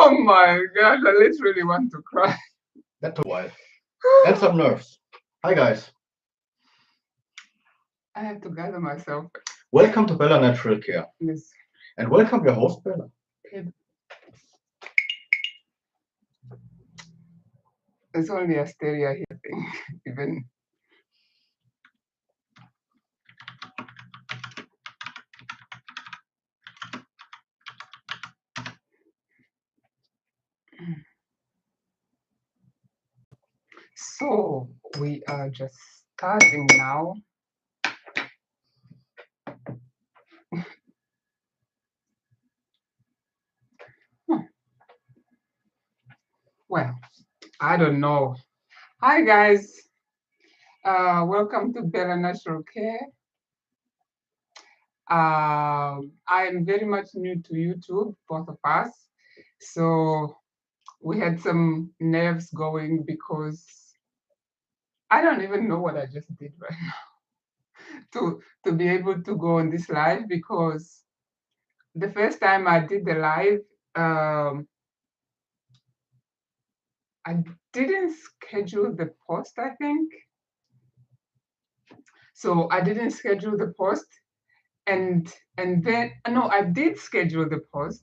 Oh my God, I literally want to cry. That took a while. And some nerves. Hi guys. I have to gather myself. Welcome to Bella Natural Care. Yes. And welcome your host Bella. It's only a stereo here thing. Even so we are just starting now. Well, I don't know. Hi guys. Welcome to Bella Natural Care. I am very much new to YouTube, both of us. So we had some nerves going because I don't even know what I just did right now to be able to go on this live, because the first time I did the live, I didn't schedule the post, I think. So I didn't schedule the post, and then no, I did schedule the post,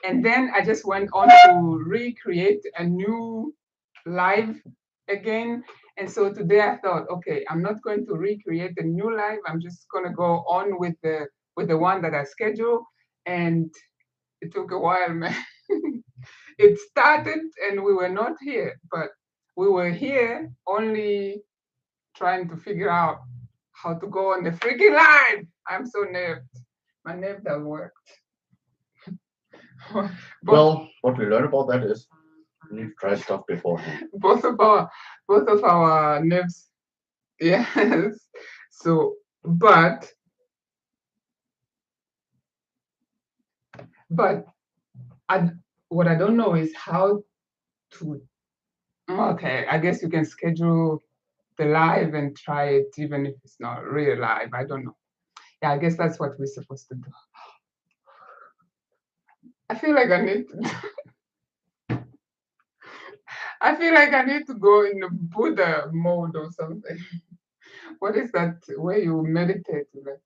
and then I just went on to recreate a new live again. And so today I thought, okay, I'm not going to recreate the new live. I'm just going to go on with the one that I scheduled. And it took a while, man. It started and we were not here, but we were here only trying to figure out how to go on the freaking live. I'm so nerved. My nerves have worked. Well, what we learned about that is we need to try stuff beforehand. both of our nerves, yes. So but I, what I don't know is how to, okay, I guess you can schedule the live and try it even if it's not real live. I don't know. Yeah, I guess that's what we're supposed to do. I feel like I need to I feel like I need to go in the Buddha mode or something. What is that where you meditate? Like,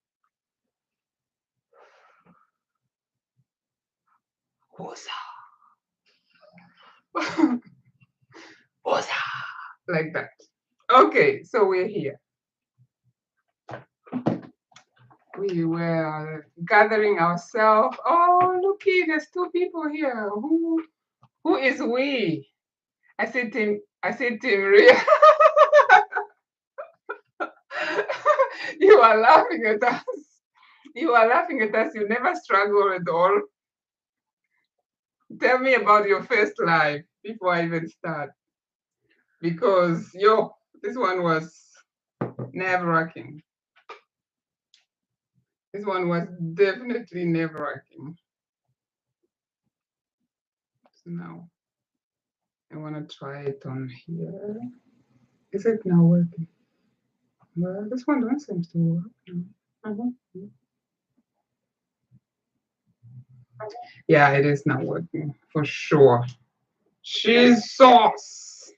like that. Okay, so we're here. We were gathering ourselves. Oh, looky, there's two people here. Who is we? I said Tim Ria. You are laughing at us. You are laughing at us. You never struggle at all. Tell me about your first life before I even start. Because this one was nerve-wracking. This one was definitely nerve-wracking. So now I want to try it on here. Is it now working? Well, this one don't seem to work. Yeah, it is not working for sure. Cheese sauce.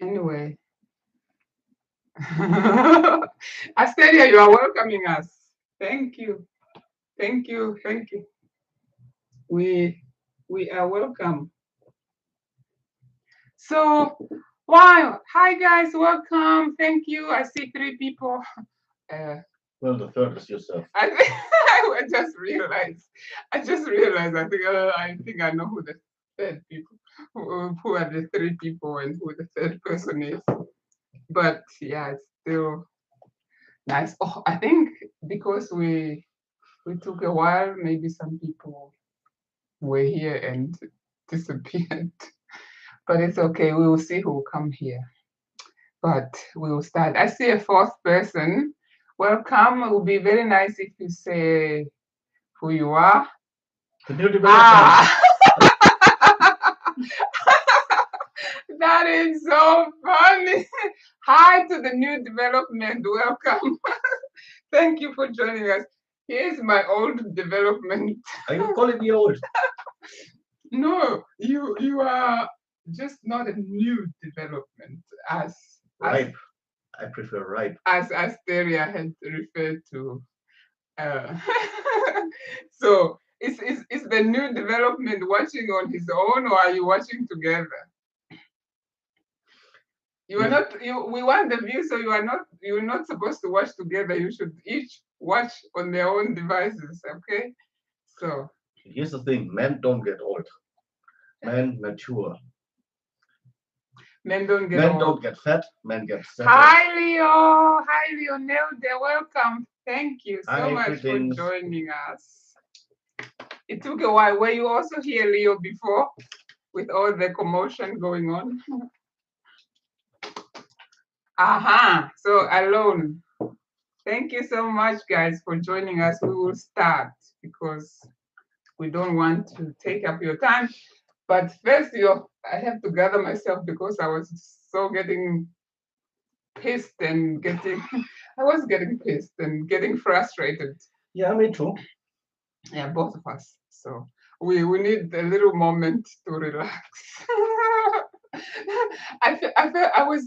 Anyway, Asteria, you are welcoming us. Thank you. Thank you. Thank you. We are welcome. So, wow. Hi guys, welcome. Thank you. I see 3 people. Well, the third is yourself. I just realized. I think I know who the third people, who are the 3 people and who the third person is. But yeah, it's still nice. Oh, I think because we took a while, maybe some people were here and disappeared. But it's okay. We will see who will come here. But we will start. I see a 4th person. Welcome. It would be very nice if you say who you are. The new development. That is so funny. Hi to the new development. Welcome. Thank you for joining us. Here's my old development. Are you calling me old? No, you are just not a new development as Ripe. I prefer ripe. as Asteria had referred to. Uh, so is the new development watching on his own, or are you watching together? You are not. We want the view, so You're not supposed to watch together. You should each watch on their own devices. Okay. So Here's the thing: men don't get old. Men mature. men don't get Men old. don't get fat. Men get settled. Hi Leo. Hi Leonelda. Welcome. Thank you so Hi, much greetings. for joining us. It took a while. Were you also here, Leo, before with all the commotion going on? Aha. So alone. Thank you so much, guys, for joining us. We will start because we don't want to take up your time. But first, I have to gather myself because I was so getting pissed and I was getting pissed and getting frustrated. Yeah, me too. Yeah, both of us. So we need a little moment to relax. I felt I was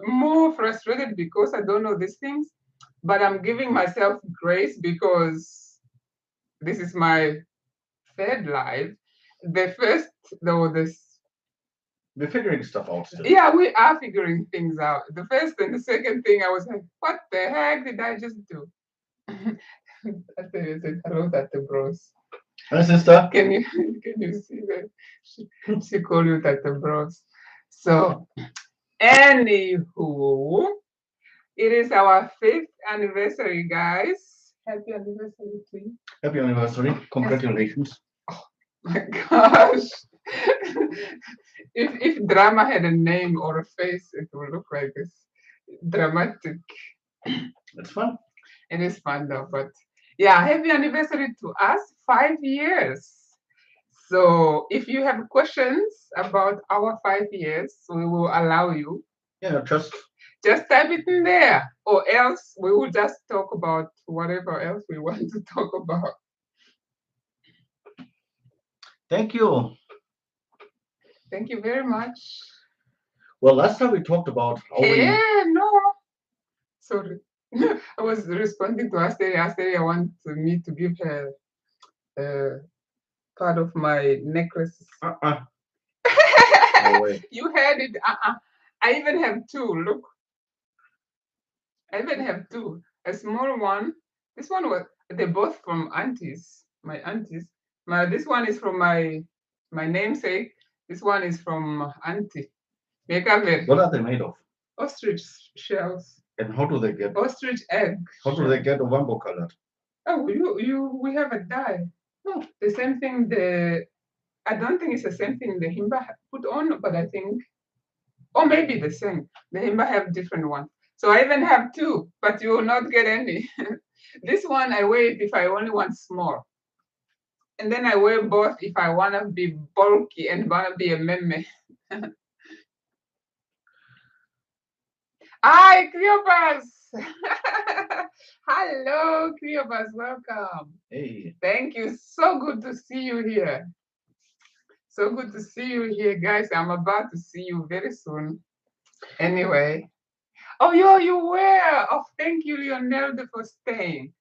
more frustrated because I don't know these things, but I'm giving myself grace because this is my third live. The first, though, We're figuring stuff out still. yeah, we are figuring things out. The first and the second thing, I was like, what the heck did I just do? I said, hello, Tata Bros. Hi, sister. Can you see that? She called you Tata Bros. So, anywho, it is our 5th anniversary, guys. Happy anniversary to you. Happy anniversary. Congratulations. My gosh. If drama had a name or a face, it would look like this. Dramatic. It's fun. It is fun though, but yeah, happy anniversary to us, 5 years. So if you have questions about our 5 years, we will allow you. Yeah, just type it in there, or else we will just talk about whatever else we want to talk about. thank you. Thank you very much. Well, last time we talked about how we. No. Sorry. I was responding to Asteria. Asteria wanted me to give her part of my necklace. No way. You heard it. I even have two. Look. I even have two. A small one. This one was. They're both from aunties. My aunties. This one is from my namesake. This one is from auntie. What are they made of? Ostrich shells. And how do they get? Ostrich egg. How do they get a rainbow colored? Oh, we have a dye. No, the same thing. I don't think it's the same thing the Himba put on, but I think, or maybe the same. The Himba have different ones. So I even have two, but you will not get any. This one I wear it if I only want small. And then I wear both if I want to be bulky and want to be a meme. Hi, Cleopas! Hello, Cleopas, welcome. Hey. Thank you. So good to see you here. So good to see you here, guys. I'm about to see you very soon. Anyway. Oh, you were. Oh, thank you, Leonelda, for staying.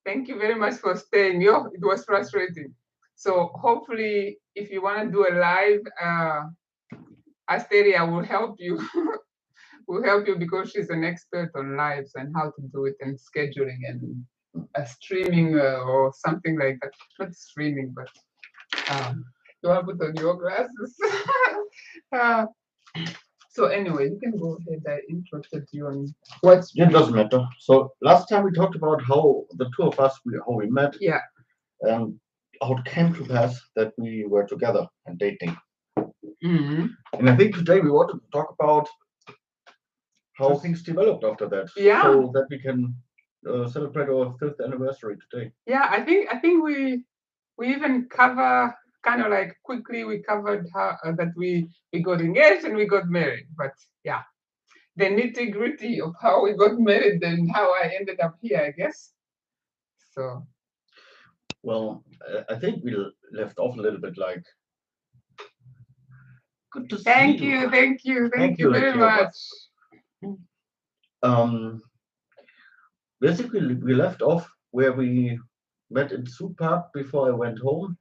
Thank you very much for staying. It was frustrating. So hopefully, if you want to do a live, Asteria will help you. Will help you because she's an expert on lives and how to do it and scheduling and streaming or something like that. Not streaming, but you want to put on your glasses. So anyway, you can go ahead. I interrupted you on what's. It doesn't matter. So last time we talked about how the two of us how we met. Yeah. And how it came to pass that we were together and dating. Mm-hmm. And I think today we wanted to talk about how things developed after that. Yeah. So that we can celebrate our 5th anniversary today. Yeah, I think we even cover kind of like quickly we covered how that we got engaged and we got married, but yeah, the nitty gritty of how we got married and how I ended up here, I guess. So Well, I think we left off a little bit like, good to see Thank you. you, thank you, Thank thank you, you very Lekioba. much. Basically, we left off where we met in Zoo Park before I went home,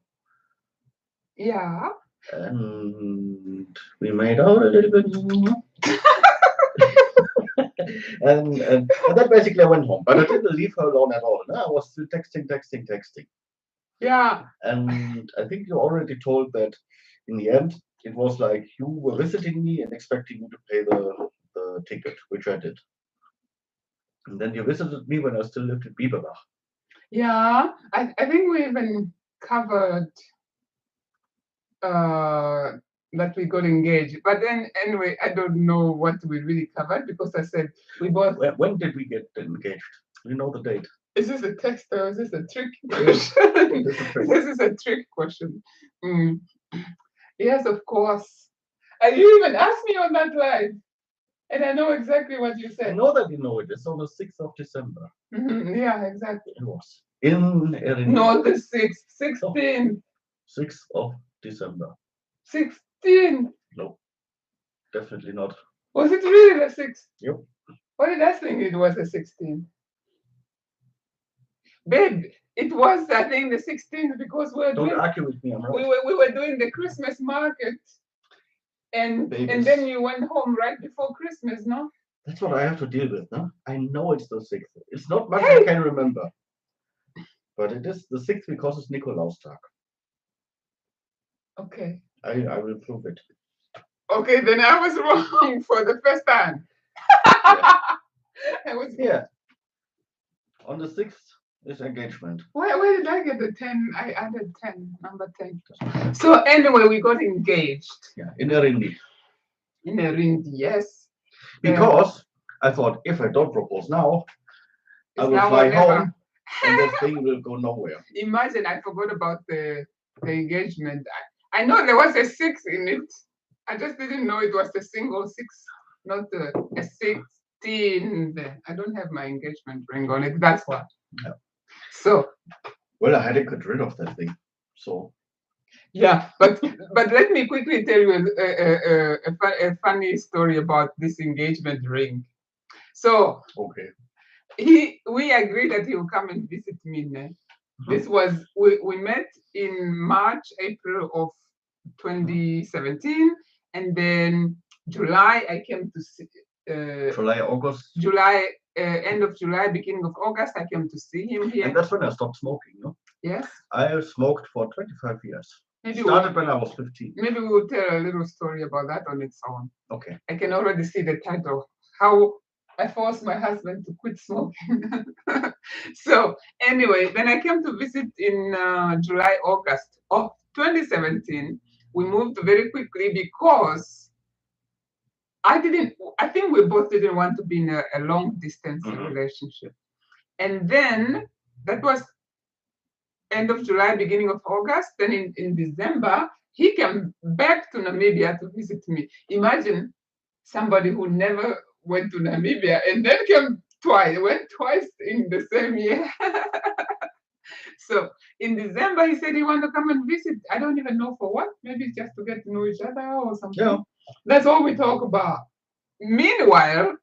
Yeah. and we made out a little bit. And then basically I went home, but I didn't leave her alone at all. No, I was still texting. Yeah. And I think you already told that in the end, it was like you were visiting me and expecting me to pay the ticket, which I did. And then you visited me when I still lived in Bieberbach. Yeah. I think we even covered uh that we got engaged. But then anyway, I don't know what we really covered because I said we both. When did we get engaged? You know the date. Is this a text or is this a trick Yes, question? this is a trick. This is a trick question. Mm. Yes, of course. And you even asked me on that live, and I know exactly what you I said. know that you know it. It's on the 6th of December. Yeah, exactly. It was. In Erin. Not the 6th, 16th. 6th of December. 16th. No, definitely not. Was it really the 6th? Yep. Why did I think it was the 16th? Babe, it was, I think, the 16th because Don't argue with me, I'm right. we were doing the Christmas market. And Babies. then you went home right before Christmas, no? That's what I have to deal with, no? I know it's the 6th. It's not much I can remember. But it is the 6th because it's Nikolaustag. Okay. I will prove it. Okay, then I was wrong for the first time. Yeah. I was Yeah. On the 6th is engagement. Where did I get the 10? I added 10, number 10. So anyway, we got engaged. Yeah, in Erindi. In Erindi, yes. Because I thought if I don't propose now, I will fly home and the thing will go nowhere. Imagine I forgot about the engagement. I know there was a 6 in it. I just didn't know it was a single 6, not a 16. I don't have my engagement ring on it. That's what. Yeah. So. Well, I had to get rid of that thing. So. Yeah, but let me quickly tell you a funny story about this engagement ring. So. Okay. We agreed that he will come and visit me. This was we met in March, April of 2017, and then July I came to see. July, end of July, beginning of August, I came to see him here. And that's when I stopped smoking, no? Yes. I smoked for 25 years. Started when I was 15. Maybe we'll tell a little story about that on its own. Okay. I can already see the title. How I forced my husband to quit smoking. So anyway, then I came to visit in July, August of 2017. We moved very quickly because I think we both didn't want to be in a long distance relationship. And then that was end of July, beginning of August. Then in December, he came back to Namibia to visit me. Imagine somebody who never went to Namibia and then went twice in the same year. So in December, he said he wanted to come and visit. I don't even know for what. Maybe it's just to get to know each other or something. Yeah. That's all we talk about. Meanwhile,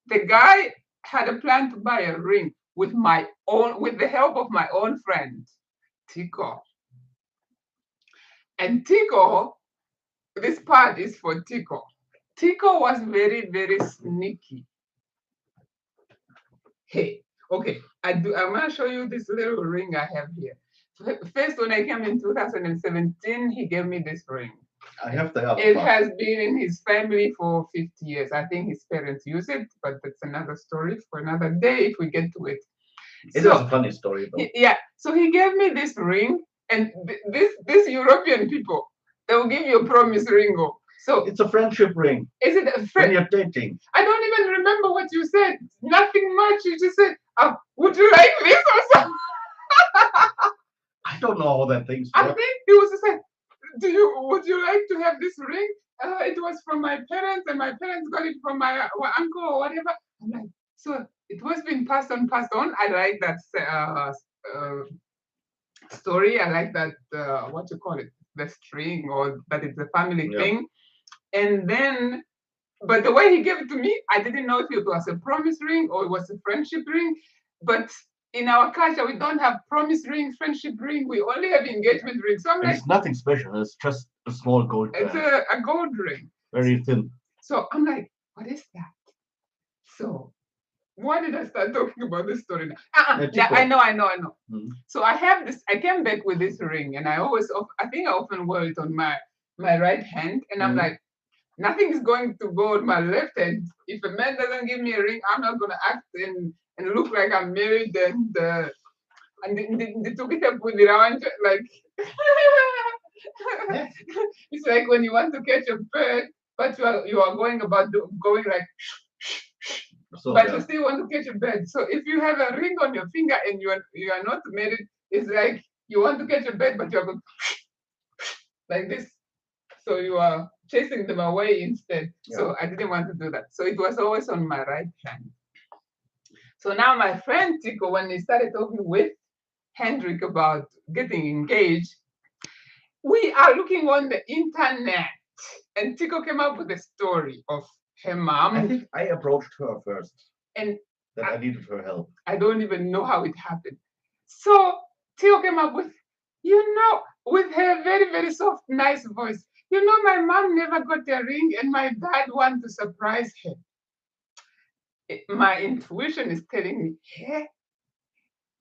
the guy had a plan to buy a ring with the help of my own friend, Tico. And Tico, this part is for Tico. Tico was very, very sneaky. Hey, okay, I'm going to show you this little ring I have here. First, when I came in 2017, he gave me this ring. I have the other It has been in his family for 50 years. I think his parents use it, but that's another story for another day if we get to it. It is a funny story, though. Yeah, so he gave me this ring, and these European people, they will give you a promise ring. So it's a friendship ring. Is it a friend? When you're dating. I don't even remember what you said. Nothing much. You just said, would you like this or something? I don't know how that thing's I think he was just like, would you like to have this ring? It was from my parents, and my parents got it from my uncle or whatever. I'm like, so it was being passed on. I like that story. I like that, what you call it, the string, or that it's a family Yeah. thing. And then, but the way he gave it to me, I didn't know if it was a promise ring or it was a friendship ring. But in our culture, we don't have promise ring, friendship ring. We only have engagement ring. So I'm And like, it's nothing special. It's just a small gold it's band, a gold ring. very thin. So I'm like, what is that? So why did I start talking about this story now? Yeah, Tico. I know. Mhm. So I have this. I came back with this ring, and I think I often wear it on my right hand, and I'm Mhm. like, nothing is going to go on my left hand. If a man doesn't give me a ring, I'm not gonna act and look like I'm married, and they took it up with the round like. It's like when you want to catch a bird, but you are going like, So but yeah. you still want to catch a bird. So if you have a ring on your finger and you are not married, it's like you want to catch a bird, but you're going like this. So you are chasing them away instead. Yeah. So I didn't want to do that. So it was always on my right hand. So now my friend Tico, when he started talking with Hendrik about getting engaged, we are looking on the internet, and Tico came up with a story of her I mom, think I approached her first, and that I needed her help. I don't even know how it happened. So Tico came up with, with her very, very soft, nice voice. My mom never got a ring, and my dad wanted to surprise her. My intuition is telling me, hey,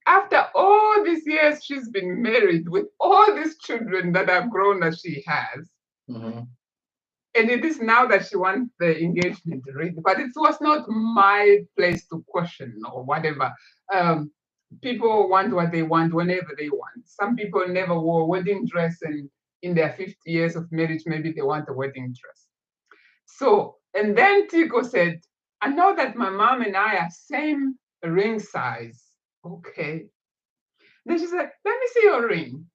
after all these years she's been married with all these children that have grown as she has, Mhm. and it is now that she wants the engagement ring. But it was not my place to question or whatever. People want what they want whenever they want. Some people never wore a wedding dress, and in their 50 years of marriage, maybe they want a wedding dress. So, and then Tico said, I know that my mom and I are same ring size. Okay. Then she said, let me see your ring.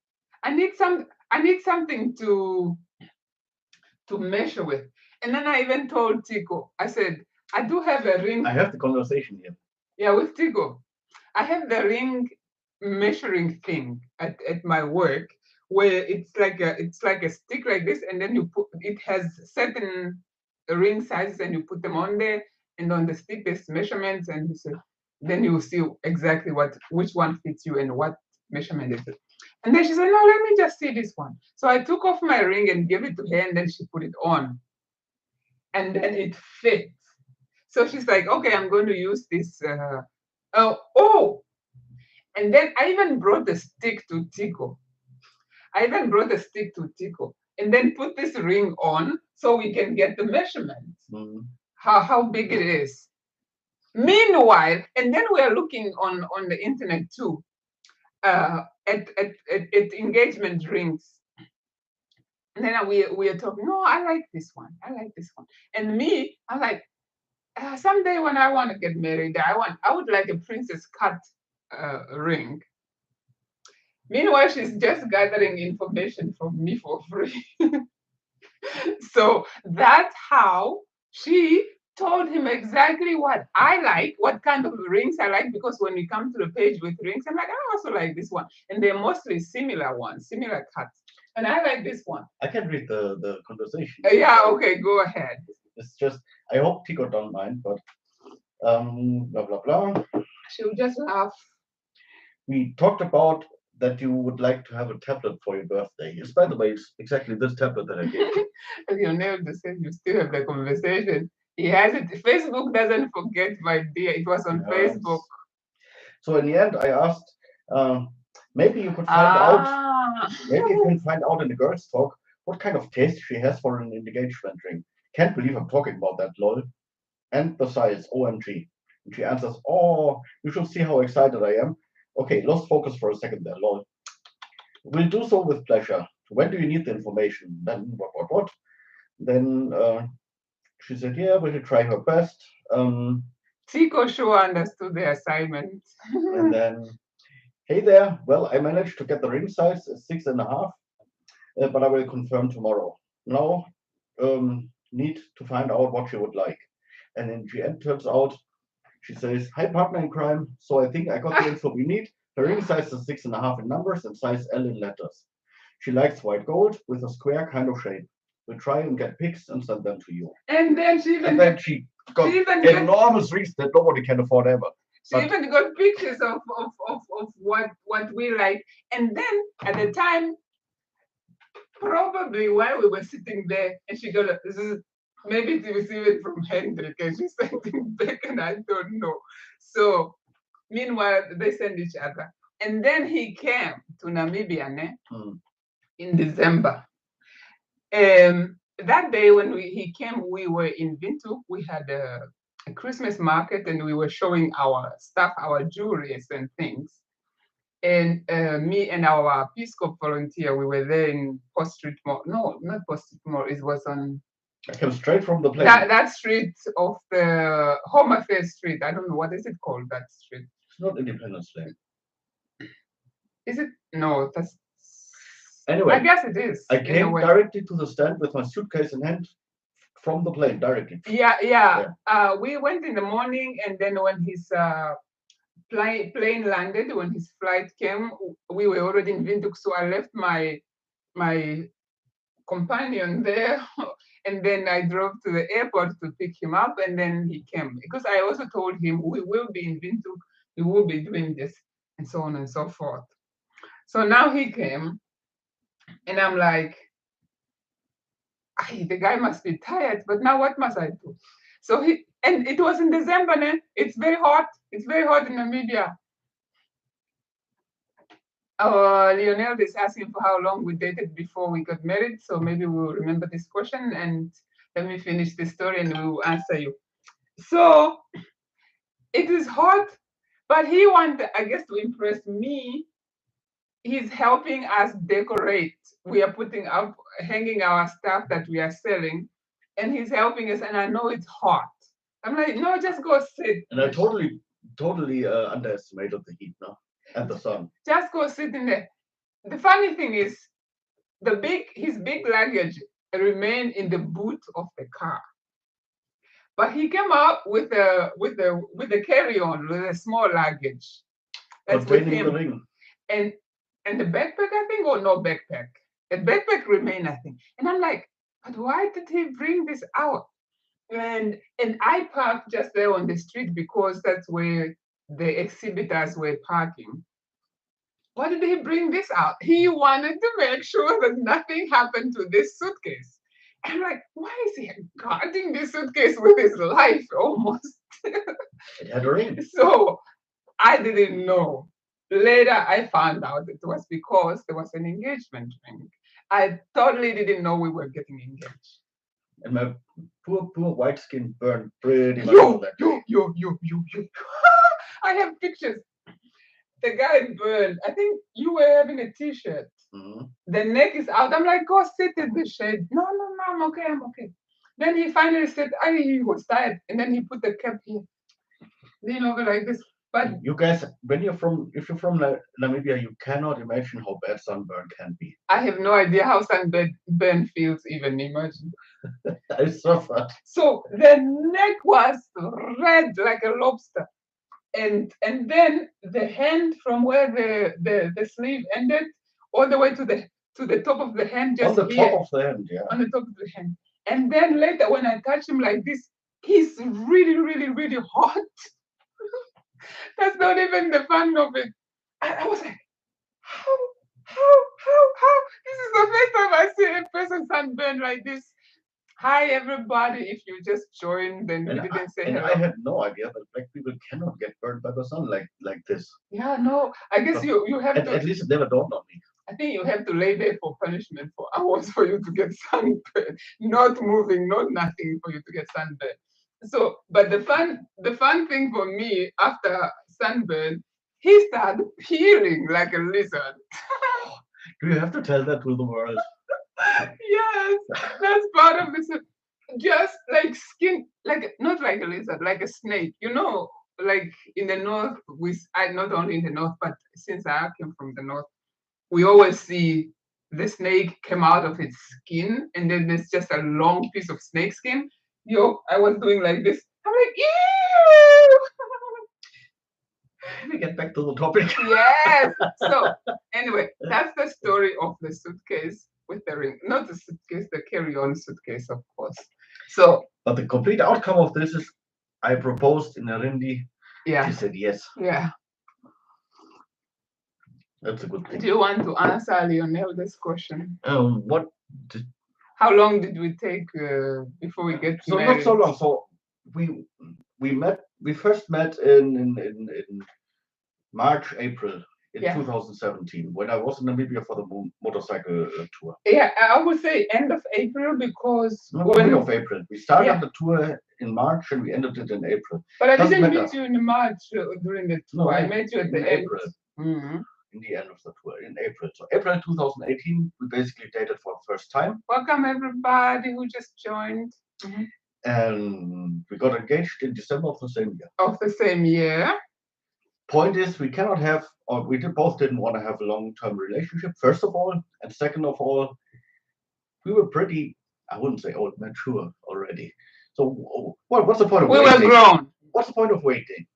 I need something to measure with. And then I even told Tico, I said, I do have a ring. I have the conversation here. Yeah, with Tico. I have the ring measuring thing at my work, where it's like a stick like this, and then it has certain ring sizes, and you put them on there, and on the stick there's measurements, and then you see exactly which one fits you and what measurement is it. And then she said, no, let me just see this one. So I took off my ring and gave it to her, and then she put it on, and then it fits. So she's like, okay, I'm going to use this. Oh, and then I even brought the stick to Tico. And then put this ring on so we can get the measurements, Mhm. how big it is. Meanwhile, and then we are looking on the internet too, at engagement rings. And then we are talking, no, I like this one. I like this one. And me, I'm like, someday when I want to get married, I would like a princess cut ring. Meanwhile, she's just gathering information from me for free. So that's how she told him exactly what I like, what kind of rings I like, because when we come to the page with rings, I'm like, I also like this one. And they're mostly similar ones, similar cuts. And I like this one. I can read the conversation. Yeah, okay, go ahead. It's just, I hope Tico don't mind, but blah blah blah. She'll just laugh. We talked about that you would like to have a tablet for your birthday. It's, by the way, it's exactly this tablet that I gave you. You're never the same. You still have the conversation. He has it. Facebook doesn't forget, my dear. It was on Facebook. So in the end, I asked, maybe you could find out, maybe you can find out in the girls' talk what kind of taste she has for an engagement ring. Can't believe I'm talking about that, lol. And the size, OMG. And she answers, oh, you should see how excited I am. Okay, lost focus for a second there, lol. We'll do so with pleasure. When do you need the information? Then what? Then she said, yeah, we should try her best. Tico sure understood the assignment. And then, hey there, well, I managed to get the ring size 6.5, but I will confirm tomorrow. Now, need to find out what she would like. And in the end, turns out, she says, hi, partner in crime. So I think I got the info we need. Her ring size is 6.5 in numbers and size L in letters. She likes white gold with a square kind of shape. We'll try and get pics and send them to you. And then she And even then she got she even got enormous rings that nobody can afford ever. she But even got pictures of what we like. And then at the time, probably while we were sitting there, and she got maybe to receive it from Hendrik, and she sent it back, and I don't know. So meanwhile, they send each other. And then he came to Namibia in December. That day when he came, we were in Windhoek. We had a Christmas market, and we were showing our stuff, our jewelries and things. And me and our Peace Corps volunteer, we were there in Post Street Mall. No, not Post Street Mall. It was on I came straight from the plane. that street of the Home Affairs Street. I don't know what is it called. That street. It's not Independence Day. Is it? No, that's. Anyway, I guess it is. I came directly to the stand with my suitcase in hand from the plane directly. Yeah. We went in the morning, and then when his plane landed, when his flight came, we were already in Windhoek. So I left my companion there, and then I drove to the airport to pick him up, and then he came because I also told him we will be in Windhoek, we will be doing this, and so on and so forth. So now he came, and I'm like, the guy must be tired, but now what must I do? So and it was in December, it's very hot. It's very hot in Namibia. Lionel is asking for how long we dated before we got married, so maybe we'll remember this question, and let me finish the story and we will answer you. So it is hot, but he wanted, I guess, to impress me. He's helping us decorate. We are putting up, hanging our stuff that we are selling, and he's helping us. And I know it's hot. I'm like, no, just go sit. And I totally underestimated the heat now and the sun. Just go sit in there. The funny thing is, his big luggage remained in the boot of the car. But he came out with a carry-on, with a small luggage. That's with Containing him. the ring. And the backpack, I think, or no backpack. The backpack remained, I think. And I'm like, but why did he bring this out? And I parked just there on the street because that's where the exhibitors were parking. Why did he bring this out? He wanted to make sure that nothing happened to this suitcase. And I'm like, why is he guarding this suitcase with his life almost? It had a ring. So I didn't know. Later, I found out it was because there was an engagement ring. I totally didn't know we were getting engaged. And my poor white skin burned pretty much on that day. You. I have pictures. The guy burned. I think you were having a t-shirt. Mm-hmm. The neck is out. I'm like, go sit in the shade. No, I'm okay. Then he finally said, he was tired. And then he put the cap here. Lean over like this. But you guys, if you're from Namibia, you cannot imagine how bad sunburn can be. I have no idea how sunburn feels, even imagine. I suffered. So the neck was red like a lobster. And then the hand from where the sleeve ended all the way to the top of the hand, just on the here, top of the hand, yeah. On the top of the hand. And then later when I touch him like this, he's really, really, really hot. That's not even the fun of it. I was like, how? This is the first time I see a person sunburned like this. Hi everybody, if you just joined, then you didn't say hello. I had no idea that black people cannot get burned by the sun like this. Yeah, no, I guess you have to. At least it never dawned on me. I think you have to lay there for punishment for hours for you to get sunburned. Not moving, not nothing for you to get sunburned. So, but the fun thing for me after sunburn, he started peeling like a lizard. Do you have to tell that to the world? Yes, that's part of this. Just like skin, like not like a lizard, like a snake. You know, like in the north, not only in the north, but since I came from the north, we always see the snake come out of its skin, and then there's just a long piece of snake skin. I was doing like this. I'm like, ew! Can we get back to the topic? Yes. So anyway, that's the story of the suitcase with the ring. Not the suitcase, the carry-on suitcase, of course. So But the complete outcome of this is I proposed in Arindi. She yeah, said yes. yeah. That's a good Do thing. you want to answer Lionel this question? What? Did, How long did we take before we get so married? not so long. So we met. We first met in March, April in Yeah. 2017 when I was in Namibia for the motorcycle tour. Yeah, I would say end of April because No, when mid of April. We started Yeah. the tour in March and we ended it in April. But I Doesn't didn't matter. meet you in March during the tour. No, I met you at in the end. April. Mhm. In the end of the tour in April. So April 2018, we basically dated for the first time, Welcome everybody who just joined. Mhm. and we got engaged in December of the same year. Of the same year. Point is, we cannot have, or we both didn't want to have a long-term relationship. First of all, and second of all, we were pretty, I wouldn't say old, mature already. So, what's the point of We waiting? were grown. What's the point of waiting?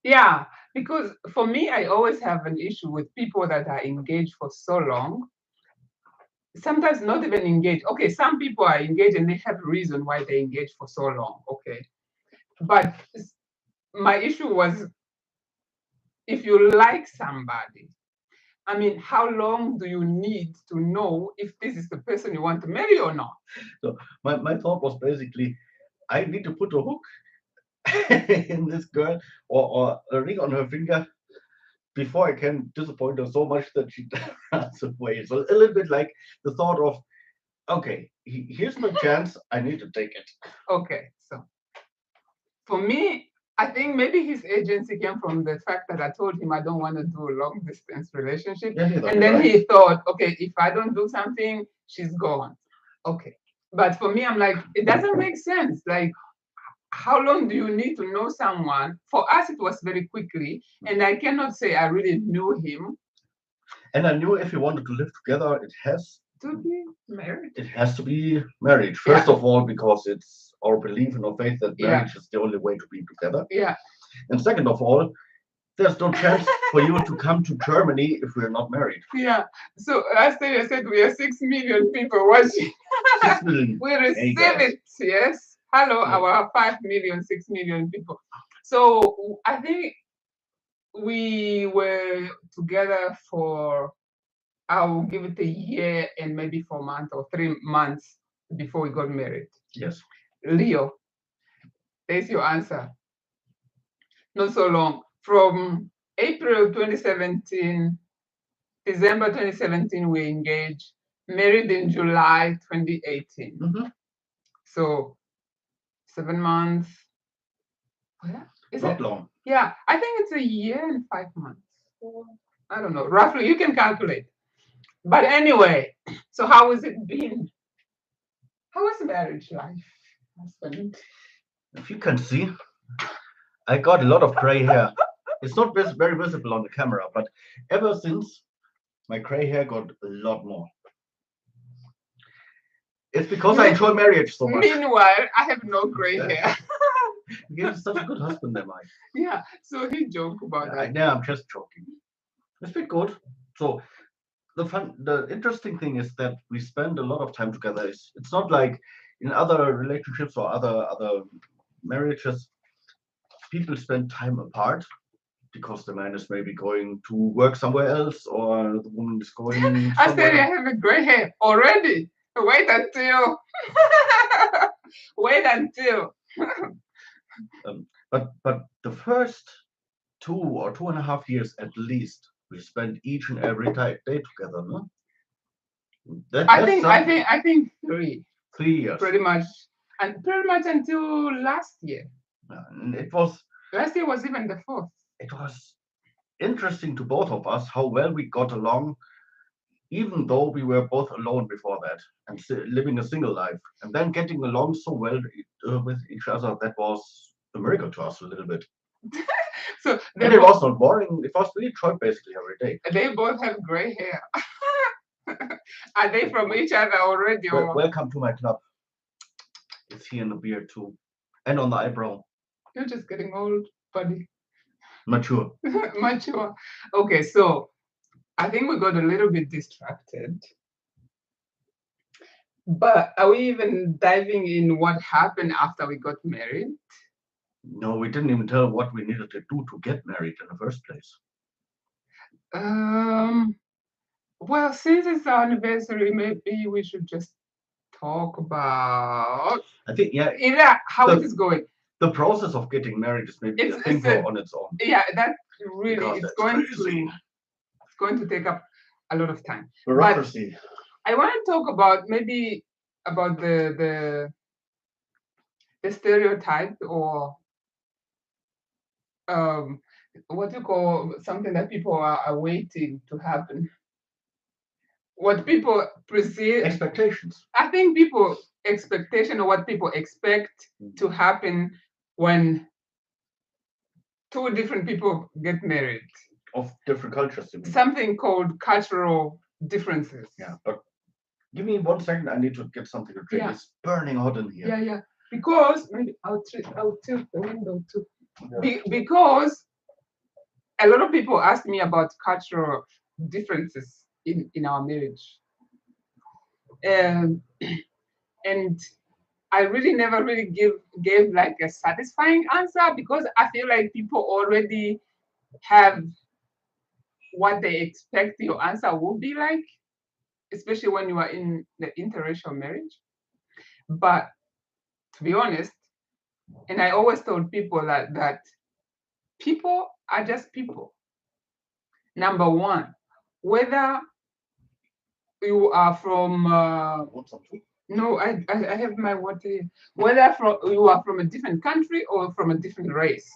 Yeah, because for me, I always have an issue with people that are engaged for so long. Sometimes not even engaged. Okay, some people are engaged and they have a reason why they engaged for so long. Okay. But my issue was if you like somebody, I mean, how long do you need to know if this is the person you want to marry or not? So my thought was basically, I need to put a hook in this girl or a ring on her finger before I can disappoint her so much that she runs away. So a little bit like the thought of, okay, here's my chance, I need to take it. Okay, so for me, I think maybe his agency came from the fact that I told him I don't want to do a long distance relationship. Yeah, neither And did then I. he thought, okay, if I don't do something, she's gone. Okay. But for me, I'm like, it doesn't make sense. Like, how long do you need to know someone? For us, it was very quickly. And I cannot say I really knew him And I knew if we wanted to live together, to be married. it has to be marriage. First of all, because it's our belief and our faith that Yeah. marriage is the only way to be together. Yeah. And second of all, there's no chance for you to come to Germany if we're not married. Yeah. So last time I said we are 6 million people watching. 6 million. We receive guys. it. Yes. Hello, Yeah. our 5 million, 6 million people. So I think we were together for, I'll give it a year and maybe 4 months or 3 months before we got married. Yes. Leo, there's your answer. Not so long. From April 2017, December 2017, we engaged, married in July 2018. Mm-hmm. So 7 months. Yeah. Is Not it? long. Yeah, I think it's a year and 5 months. I don't know. Roughly, you can calculate. But anyway, so how has it been? How is marriage life, husband? If you can see, I got a lot of gray hair. It's not very visible on the camera, but ever since, my gray hair got a lot more. It's because I enjoy marriage so much. Meanwhile, I have no gray hair. You're such a good husband, am I? Yeah, so he joked about that. Yeah, I'm just joking. It's been good. So the interesting thing is that we spend a lot of time together. It's not like in other relationships or other marriages, people spend time apart because the man is maybe going to work somewhere else or the woman is going I said I somewhere. have a gray hair already. Wait until. Wait until. But the first 2 or 2.5 years at least, we spend each and every day together, no? I think 3. 3 years. Pretty much, and pretty much until last year. And it was Last year was even the 4th. it was interesting to both of us how well we got along, even though we were both alone before that and living a single life, and then getting along so well with each other, that was a miracle to us a little bit. So And it was not boring. It was really enjoyed basically every day. they both have gray hair. Are they from each other already? Or? Welcome to my club. It's here in the beard too, and on the eyebrow. You're just getting old, buddy. Mature. Mature. Okay, so I think we got a little bit distracted. But are we even diving in what happened after we got married? No, we didn't even tell what we needed to do to get married in the first place. Um, well, since it's our anniversary, maybe we should just talk about I think, yeah, how the- it is going. the process of getting married is maybe It's a thing on its own. yeah, that really Because it's that's going crazy. it's going to take up a lot of time. Bureaucracy. I want to talk about maybe about the stereotype or um, what you call something that people are waiting to happen. What people perceive, Expectations. I think people expectation or what people expect to happen when two different people get married. Of different cultures. You mean. Something called cultural differences. Yeah, but give me 1 second. I need to get something to drink. Yeah. It's burning hot in here. Yeah. Because maybe I'll tilt the window too. Yeah. Because a lot of people ask me about cultural differences in our marriage. And I really never really gave like a satisfying answer because I feel like people already have what they expect your answer will be like, especially when you are in the interracial marriage. But to be honest, and I always told people that people are just people. Number one, whether you are from Want some too? no, I have my water here. Whether you are from a different country or from a different race,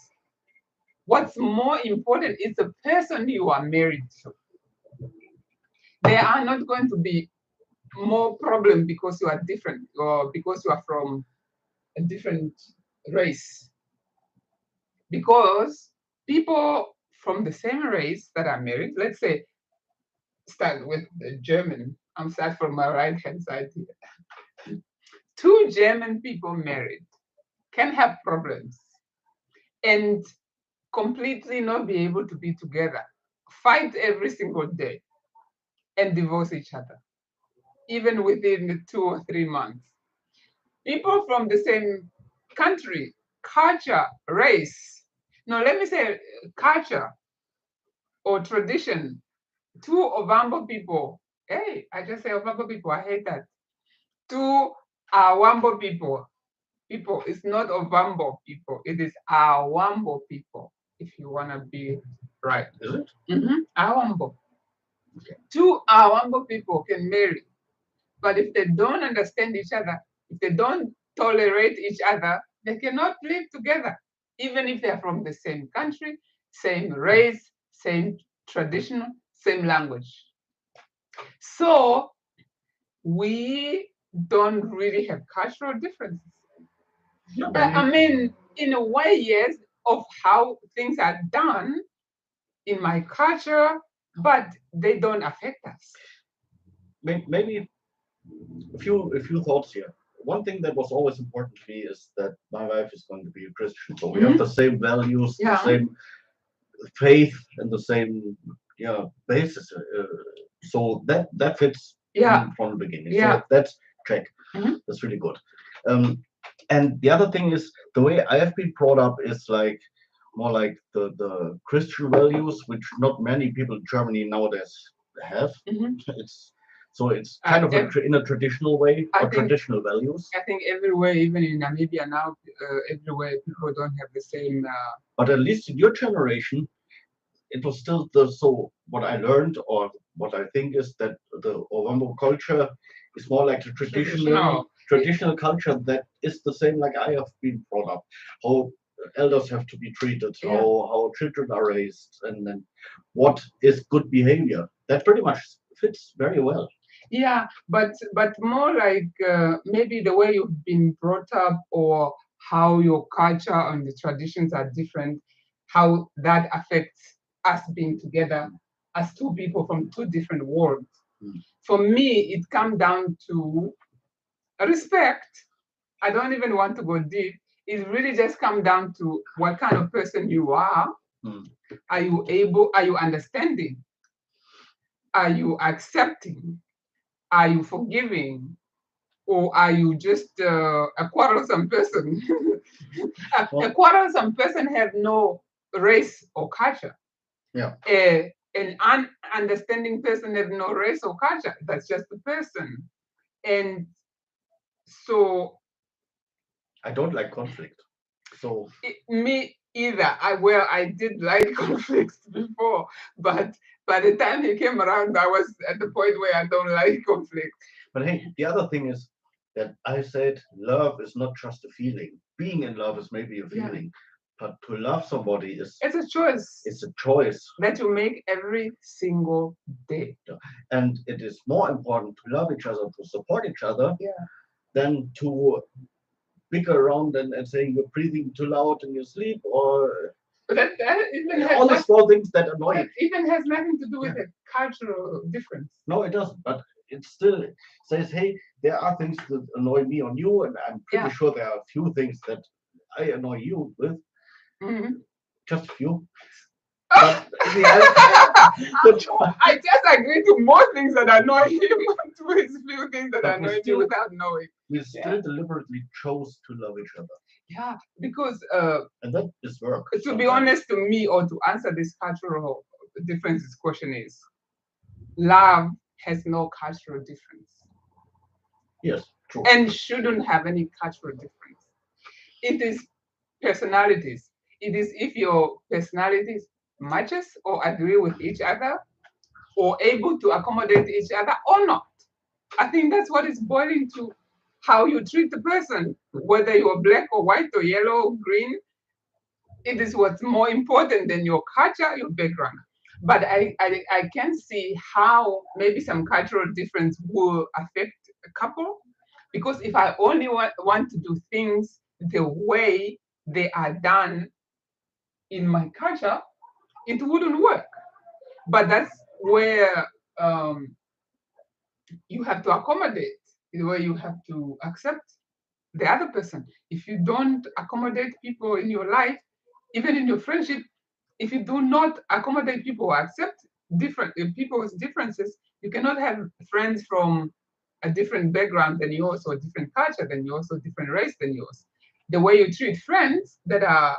what's more important is the person you are married to. There are not going to be more problems because you are different or because you are from a different race. Because people from the same race that are married, let's say, start with the German. I'm start from my right hand side here. Two German people married can have problems and completely not be able to be together, fight every single day, and divorce each other, even within 2 or 3 months. People from the same country, culture, race, no, let me say culture or tradition, two Ovambo people, hey, I just say Ovambo people, I hate that. Two Awambo people, it's not Ovambo people, it is Awambo people, if you want to be right. Is it? Awambo. Two Awambo people can marry, but if they don't understand each other, if they don't tolerate each other, they cannot live together, even if they're from the same country, same race, same tradition, same language. So we don't really have cultural differences. I mean, in a way, yes, of how things are done in my culture, but they don't affect us. Maybe a few thoughts here. One thing that was always important to me is that my wife is going to be a Christian, so we have the same values, the same faith, and the same basis. So that fits from the beginning. So that's check. That's really good. And the other thing is the way I have been brought up is like more like the Christian values, which not many people in Germany nowadays have. It's kind of in a traditional way or traditional values. I think everywhere, even in Namibia now, everywhere people don't have the same. But at least in your generation, it was still so what I learned or what I think is that the Ovambo culture is more like a traditional culture that is the same like I have been brought up. How elders have to be treated, how children are raised, and then what is good behavior. That pretty much fits very well. Yeah, but more like maybe the way you've been brought up or how your culture and the traditions are different, how that affects us being together as two people from two different worlds. For me, it comes down to respect. I don't even want to go deep. It really just comes down to what kind of person you are Are you able? Are you understanding? Are you accepting? Are you forgiving? Or are you just a quarrelsome person? a Well, quarrelsome person have no race or culture. yeah, An understanding person have no race or culture. That's just a person. And so I don't like conflict. So me either. I did like conflicts before, but by the time he came around, I was at the point where I don't like conflict. but hey, the other thing is that I said love is not just a feeling. Being in love is maybe a Yeah. feeling, but to love somebody is It's a choice it's a choice. that you make every single day. And it is more important to love each other, to support each other, Yeah. than to bicker around and saying you're breathing too loud in your sleep, or But that even has all the small things that annoy that you. even has nothing to do with the cultural difference. No, it doesn't. But it still says, hey, there are things that annoy me on you, and I'm pretty Yeah. sure there are a few things that I annoy you with. Mhm. Just a few. But in the end, I just agree to more things that annoy him to his few things that but we annoy me still without knowing. we Yeah. still deliberately chose to love each other, Yeah, because and that is work. to be sometimes. honest, to me, or to answer this cultural differences question is, love has no cultural difference Yes, true. and shouldn't have any cultural difference. It is personalities. It is if your personalities matches or agree with each other or able to accommodate each other or not. I think that's what is boiling to how you treat the person, whether you're black or white or yellow or green. It is what's more important than your culture, your background. But I can see how maybe some cultural difference will affect a couple, because if I only want to do things the way they are done in my culture, it wouldn't work. But that's where um, you have to accommodate, where you have to accept the other person. If you don't accommodate people in your life, even in your friendship, if you do not accommodate people or accept different people's differences, you cannot have friends from a different background than yours, or different culture than yours, or different race than yours. The way you treat friends that are,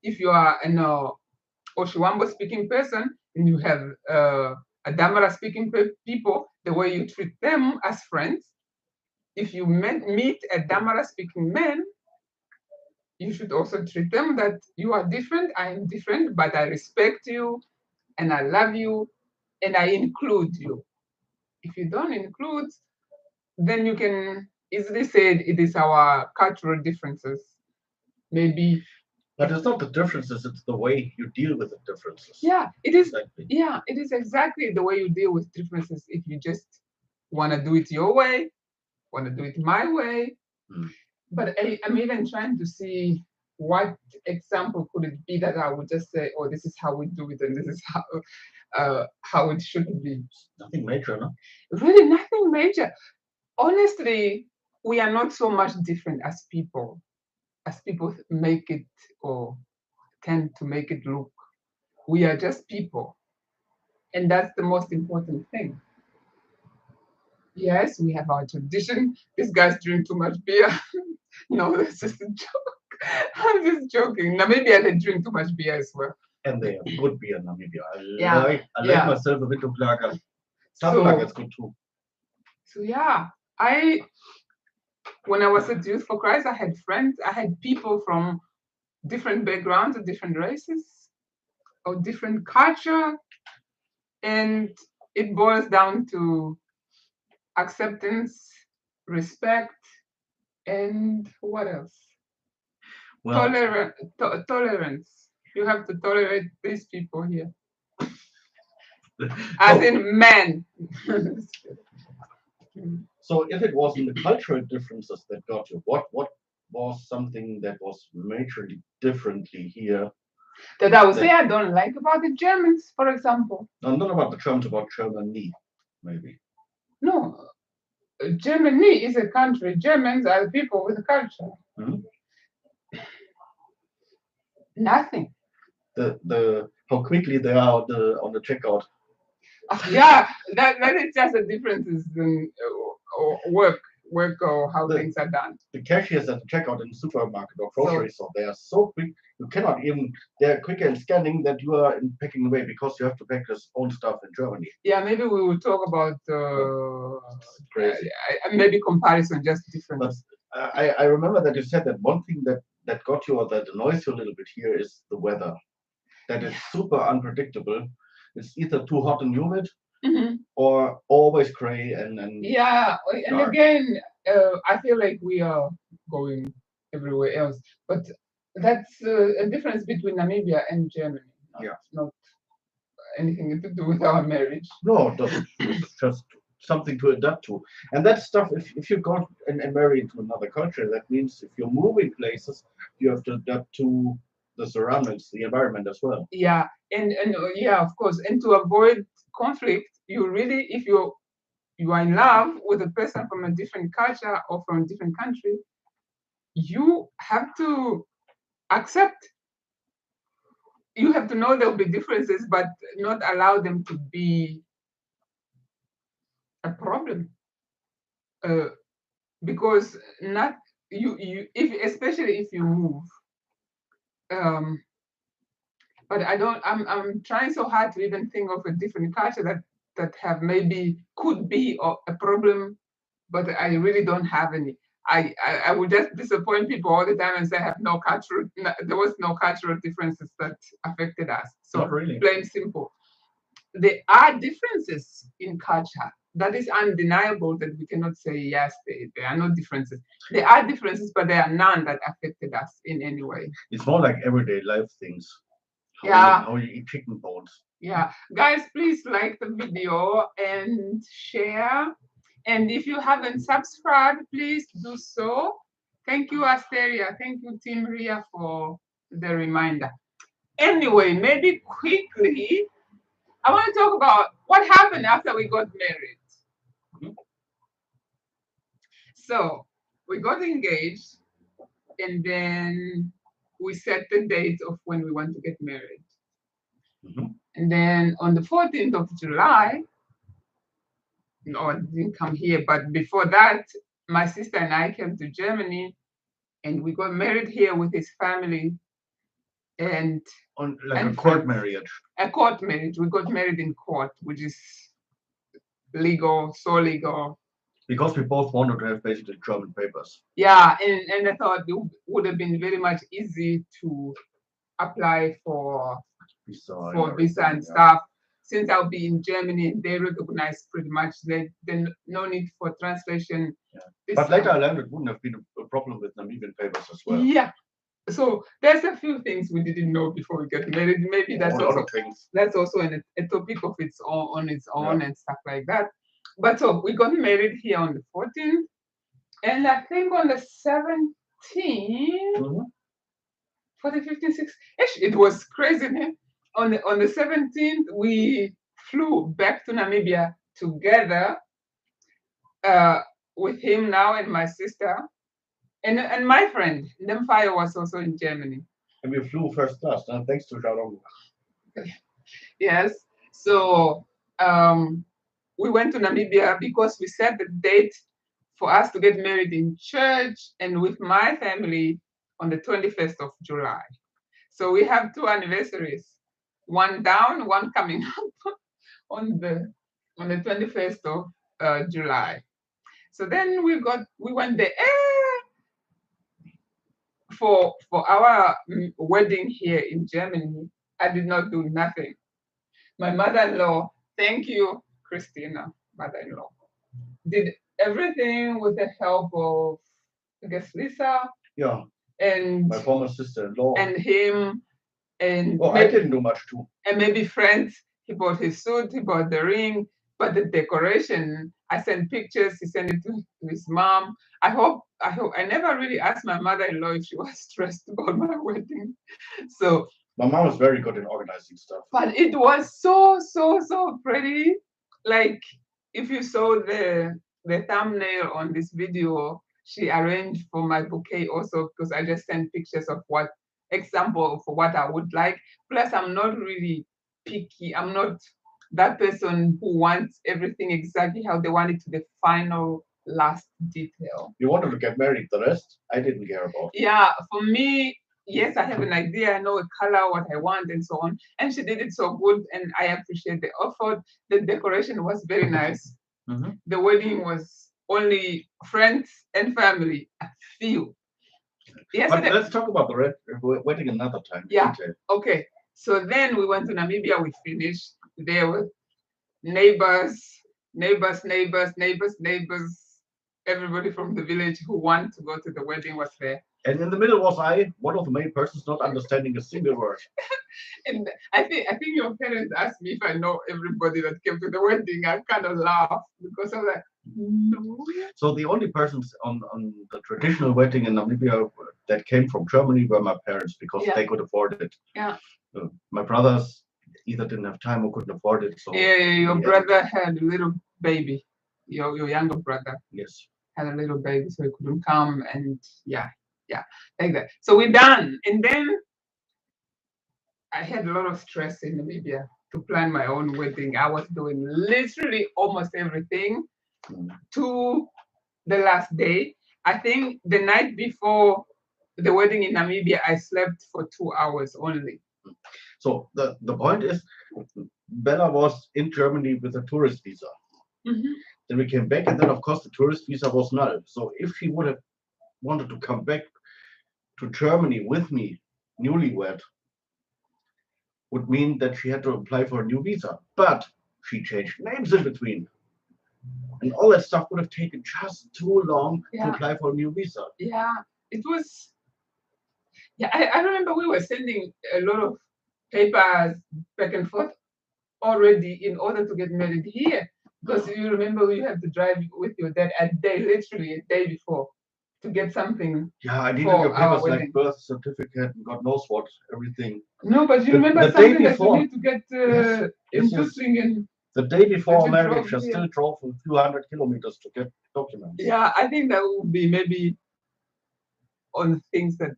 if you are an Oshiwambo speaking person and you have a Damara speaking people, the way you treat them as friends. If you meet a Damara speaking man, you should also treat them that you are different, I am different, but I respect you and I love you and I include you. If you don't include, then you can easily say it is our cultural differences. Maybe. But it's not the differences; it's the way you deal with the differences. Yeah, it is. Exactly. Yeah, it is exactly the way you deal with differences. If you just want to do it your way, want to do it my way. Mm. But I'm even trying to see what example could it be that I would just say, oh, this is how we do it, and this is how it should be. Nothing major, no? Really, nothing major. Honestly, we are not so much different as people make it or tend to make it look. We are just people, and that's the most important thing. Yes, we have our tradition. This guy's drinking too much beer. No, that's just a joke. I'm just joking. Namibia, they drink too much beer as well. And they have good beer in Namibia. Yeah, I like yeah. myself a bit of lager. Some So, lager is good too. so yeah, I when I was at Youth for Christ, I had friends. I had people from different backgrounds, different races, or different culture, and it boils down to acceptance, respect, and what else? Well, Tolerance. You have to tolerate these people here, as so, in men. so if it wasn't the cultural differences that got you, what was something that was majorly differently here? That I would say I don't like about the Germans, for example. No, not about the Germans, about Germany, maybe. No, Germany is a country. Germans are people with a culture. Mhm. Nothing. the how quickly they are on the checkout. Yeah, that is just the differences in work or how things are done. The cashiers at the checkout in the supermarket or So grocery store, they are so quick. You cannot even. They're quicker in scanning than you are in packing away because you have to pack your own stuff in Germany. yeah, maybe we will talk about Crazy. maybe comparison, just But difference. I remember that you said that one thing that got you or that annoys you a little bit here is the weather. That is Yeah. super unpredictable. It's either too hot and humid Mhm. or always gray and Yeah, and dark. again, I feel like we are going everywhere else, but that's a difference between Namibia and Germany, Yeah. not anything to do with our marriage. No, it doesn't. It's just something to adapt to. And that stuff, if you go and marry into another culture, that means if you're moving places, you have to adapt to the surroundings, the environment as well. Yeah, and yeah, of course, and to avoid conflict, you really, if you are in love with a person from a different culture or from a different country, you have to accept. You have to know there will be differences, but not allow them to be a problem. Uh, because not you if especially if you move. Um, but I'm trying so hard to even think of a different culture that have maybe could be a problem, but I really don't have any. I would just disappoint people all the time and say I have no cultural. No, there was no cultural differences that affected us. So Not really. plain simple. There are differences in culture. That is undeniable. That we cannot say yes. There are no differences. There are differences, but there are none that affected us in any way. It's more like everyday life things. Yeah, How you eat chicken bones. yeah. Guys, please like the video and share. And if you haven't subscribed, please do so. Thank you, Asteria. Thank you, Team Ria, for the reminder. Anyway, maybe quickly, I want to talk about what happened after we got married. Mhm. So we got engaged, and then we set the date of when we want to get married. Mhm. And then on the 14th of July, no, it didn't come here, but before that, my sister and I came to Germany and we got married here with his family and On like a and court friends. marriage. A court marriage. We got married in court, which is legal, so legal. Because we both wanted to have basically German papers. Yeah, and I thought it would have been very much easy to apply Visa for visa and everything, yeah. stuff. Since I'll be in Germany and they recognize pretty much that then no need for translation. Yeah. But later I learned it wouldn't have been a problem with Namibian papers as well. Yeah. So there's a few things we didn't know before we get married. Maybe A lot of things. that's also a topic of its own on its own Yeah. and stuff like that. But so we got married here on the 14th, and I think on the 17th, Mhm. 14, 15, 16, it was crazy. Man. On the 17th, we flew back to Namibia together uh, with him now and my sister and my friend. Demfire was also in Germany. And we flew first class, thanks to Xiaolong. Yes. So we went to Namibia because we set the date for us to get married in church and with my family on the 21st of July. So we have two anniversaries, one down, one coming up on the 21st of July. So then we went there for our wedding here in Germany. I did not do nothing. My mother-in-law, thank you, Christina, mother-in-law, did everything with the help of, I guess, Lisa Yeah, and my former sister-in-law. and him and I didn't do much too. and maybe friends. He bought his suit, he bought the ring, but the decoration, I sent pictures, he sent it to his mom. I never really asked my mother-in-law if she was stressed about my wedding. So My mom was very good in organizing stuff. but it was so pretty. Like if you saw the thumbnail on this video, she arranged for my bouquet also because I just sent pictures of what example for what I would like. Plus, I'm not really picky. I'm not that person who wants everything exactly how they want it to the final last detail. You wanted to get married. The rest, I didn't care about. Yeah, for me, yes, I have an idea. I know a color, what I want, and so on. And she did it so good, and I appreciate the effort. The decoration was very nice. Mm-hmm. The wedding was only friends and family, a few. But let's talk about the wedding another time. Yeah. Okay. So then we went to Namibia. We finished. There were neighbors, neighbors. Everybody from the village who wanted to go to the wedding was there. And in the middle was I, one of the main persons not understanding a single word. And I think your parents asked me if I know everybody that came to the wedding. I kind of laughed because I was like, no. So the only persons on the traditional wedding in Namibia that came from Germany were my parents because they could afford it. Yeah. My brothers either didn't have time or couldn't afford it. So your brother had a little baby. Your younger brother. Yes. Had a little baby, so he couldn't come, and like that. So we're done, and then I had a lot of stress in Namibia to plan my own wedding. I was doing literally almost everything to the last day. I think the night before the wedding in Namibia, I slept for 2 hours only. So the point is, Bella was in Germany with a tourist visa. Mm-hmm. Then we came back, and then of course the tourist visa was null. So if she would have wanted to come back to Germany with me, newlywed, would mean that she had to apply for a new visa. But she changed names in between. And all that stuff would have taken just too long to apply for a new visa. Yeah, it was. Yeah, I remember we were sending a lot of papers back and forth already in order to get married here. Because you remember you have to drive with your dad literally a day before to get something. Yeah, I needed your papers like birth certificate and God knows what, everything. No, but you remember the something that you need to get in Tussingen. The day before our marriage, I still drove a few hundred kilometers to get documents. Yeah, I think that would be maybe on things that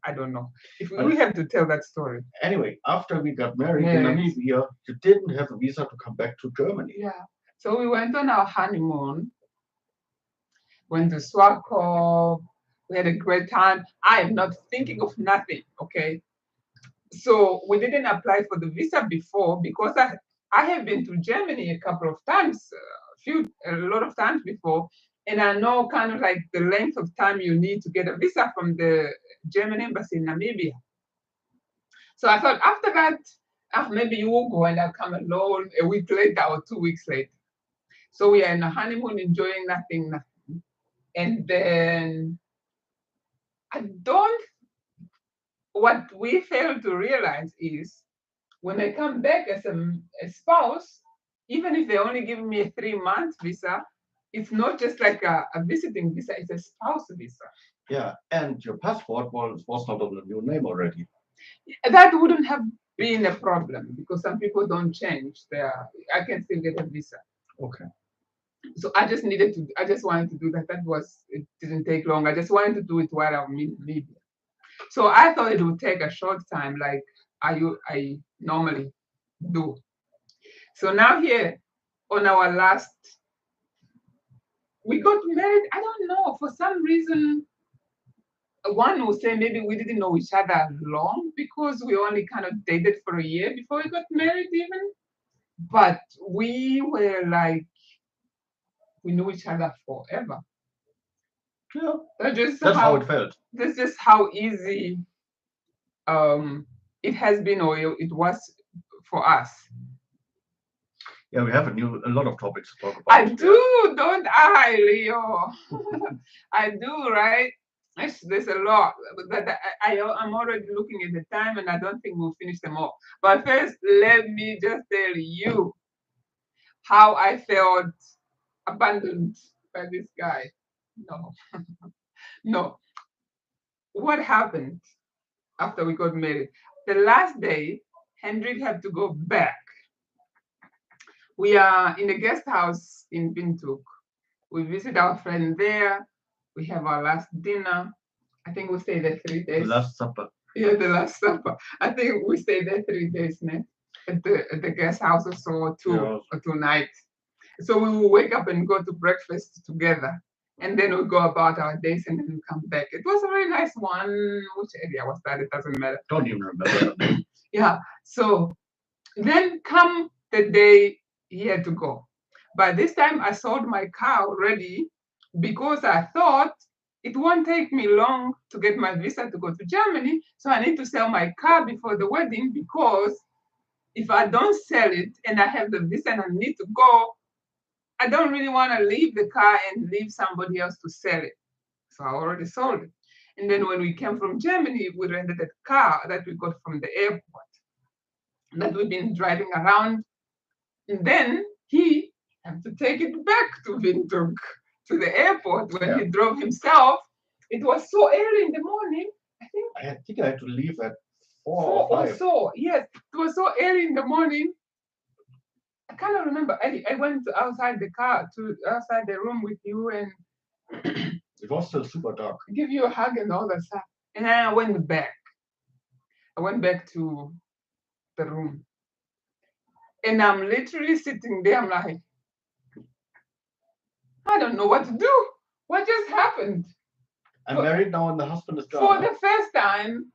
I don't know. If we have to tell that story. Anyway, after we got married in Namibia, you didn't have a visa to come back to Germany. Yeah. So we went on our honeymoon, went to Swakop, we had a great time. I am not thinking of nothing, okay? So we didn't apply for the visa before because I have been to Germany a couple of times, a lot of times before, and I know kind of like the length of time you need to get a visa from the German embassy in Namibia. So I thought after that, maybe you will go and I'll come alone a week later or 2 weeks later. So we are in a honeymoon enjoying nothing. And then what we fail to realize is when I come back as a spouse, even if they only give me a 3-month visa, it's not just like a visiting visa, it's a spouse visa. Yeah, and your passport was not on the new name already. That wouldn't have been a problem because some people don't change I can still get a visa. Okay. So I just wanted to do that. It didn't take long. I just wanted to do it while I'm in Libya. So I thought it would take a short time like I normally do. So now here on our last, we got married. I don't know, for some reason, one will say maybe we didn't know each other long because we only kind of dated for a year before we got married even. But we were like, we knew each other forever. Yeah, that's how it felt. That's just how easy it has been, or it was for us. Yeah, we have a lot of topics to talk about. I do, don't I, Leo? I do, right? There's a lot. I'm already looking at the time, and I don't think we'll finish them all. But first, let me just tell you how I felt abandoned by this guy. No, no. What happened after we got married? The last day, Hendrik had to go back. We are in a guest house in Windhoek. We visit our friend there. We have our last dinner. I think we stayed there 3 days. Last supper. Yeah, the Last Supper. I think we stayed there 3 days, ne? At the guest house or so, Yeah. or 2 nights. So we will wake up and go to breakfast together. And then we go about our days and then we come back. It was a very nice one. Which area was that? It doesn't matter. Don't even remember. Yeah. So then come the day he had to go. By this time, I sold my car already because I thought it won't take me long to get my visa to go to Germany. So I need to sell my car before the wedding because if I don't sell it and I have the visa and I need to go, I don't really want to leave the car and leave somebody else to sell it. So I already sold it. And then when we came from Germany, we rented a car that we got from the airport that we've been driving around. And then he had to take it back to Windhoek, to the airport. When Yeah. he drove himself, it was so early in the morning. I think I had to leave at 4 Four or or 5. so. Yes, it was so early in the morning. I cannot remember. I went outside the car to outside the room with you and It was still super dark. give you a hug and all that stuff. And then I went back. I went back to the room. And I'm literally sitting there. I'm like, I don't know what to do. What just happened? I'm For- married now and the husband is For gone. the first time,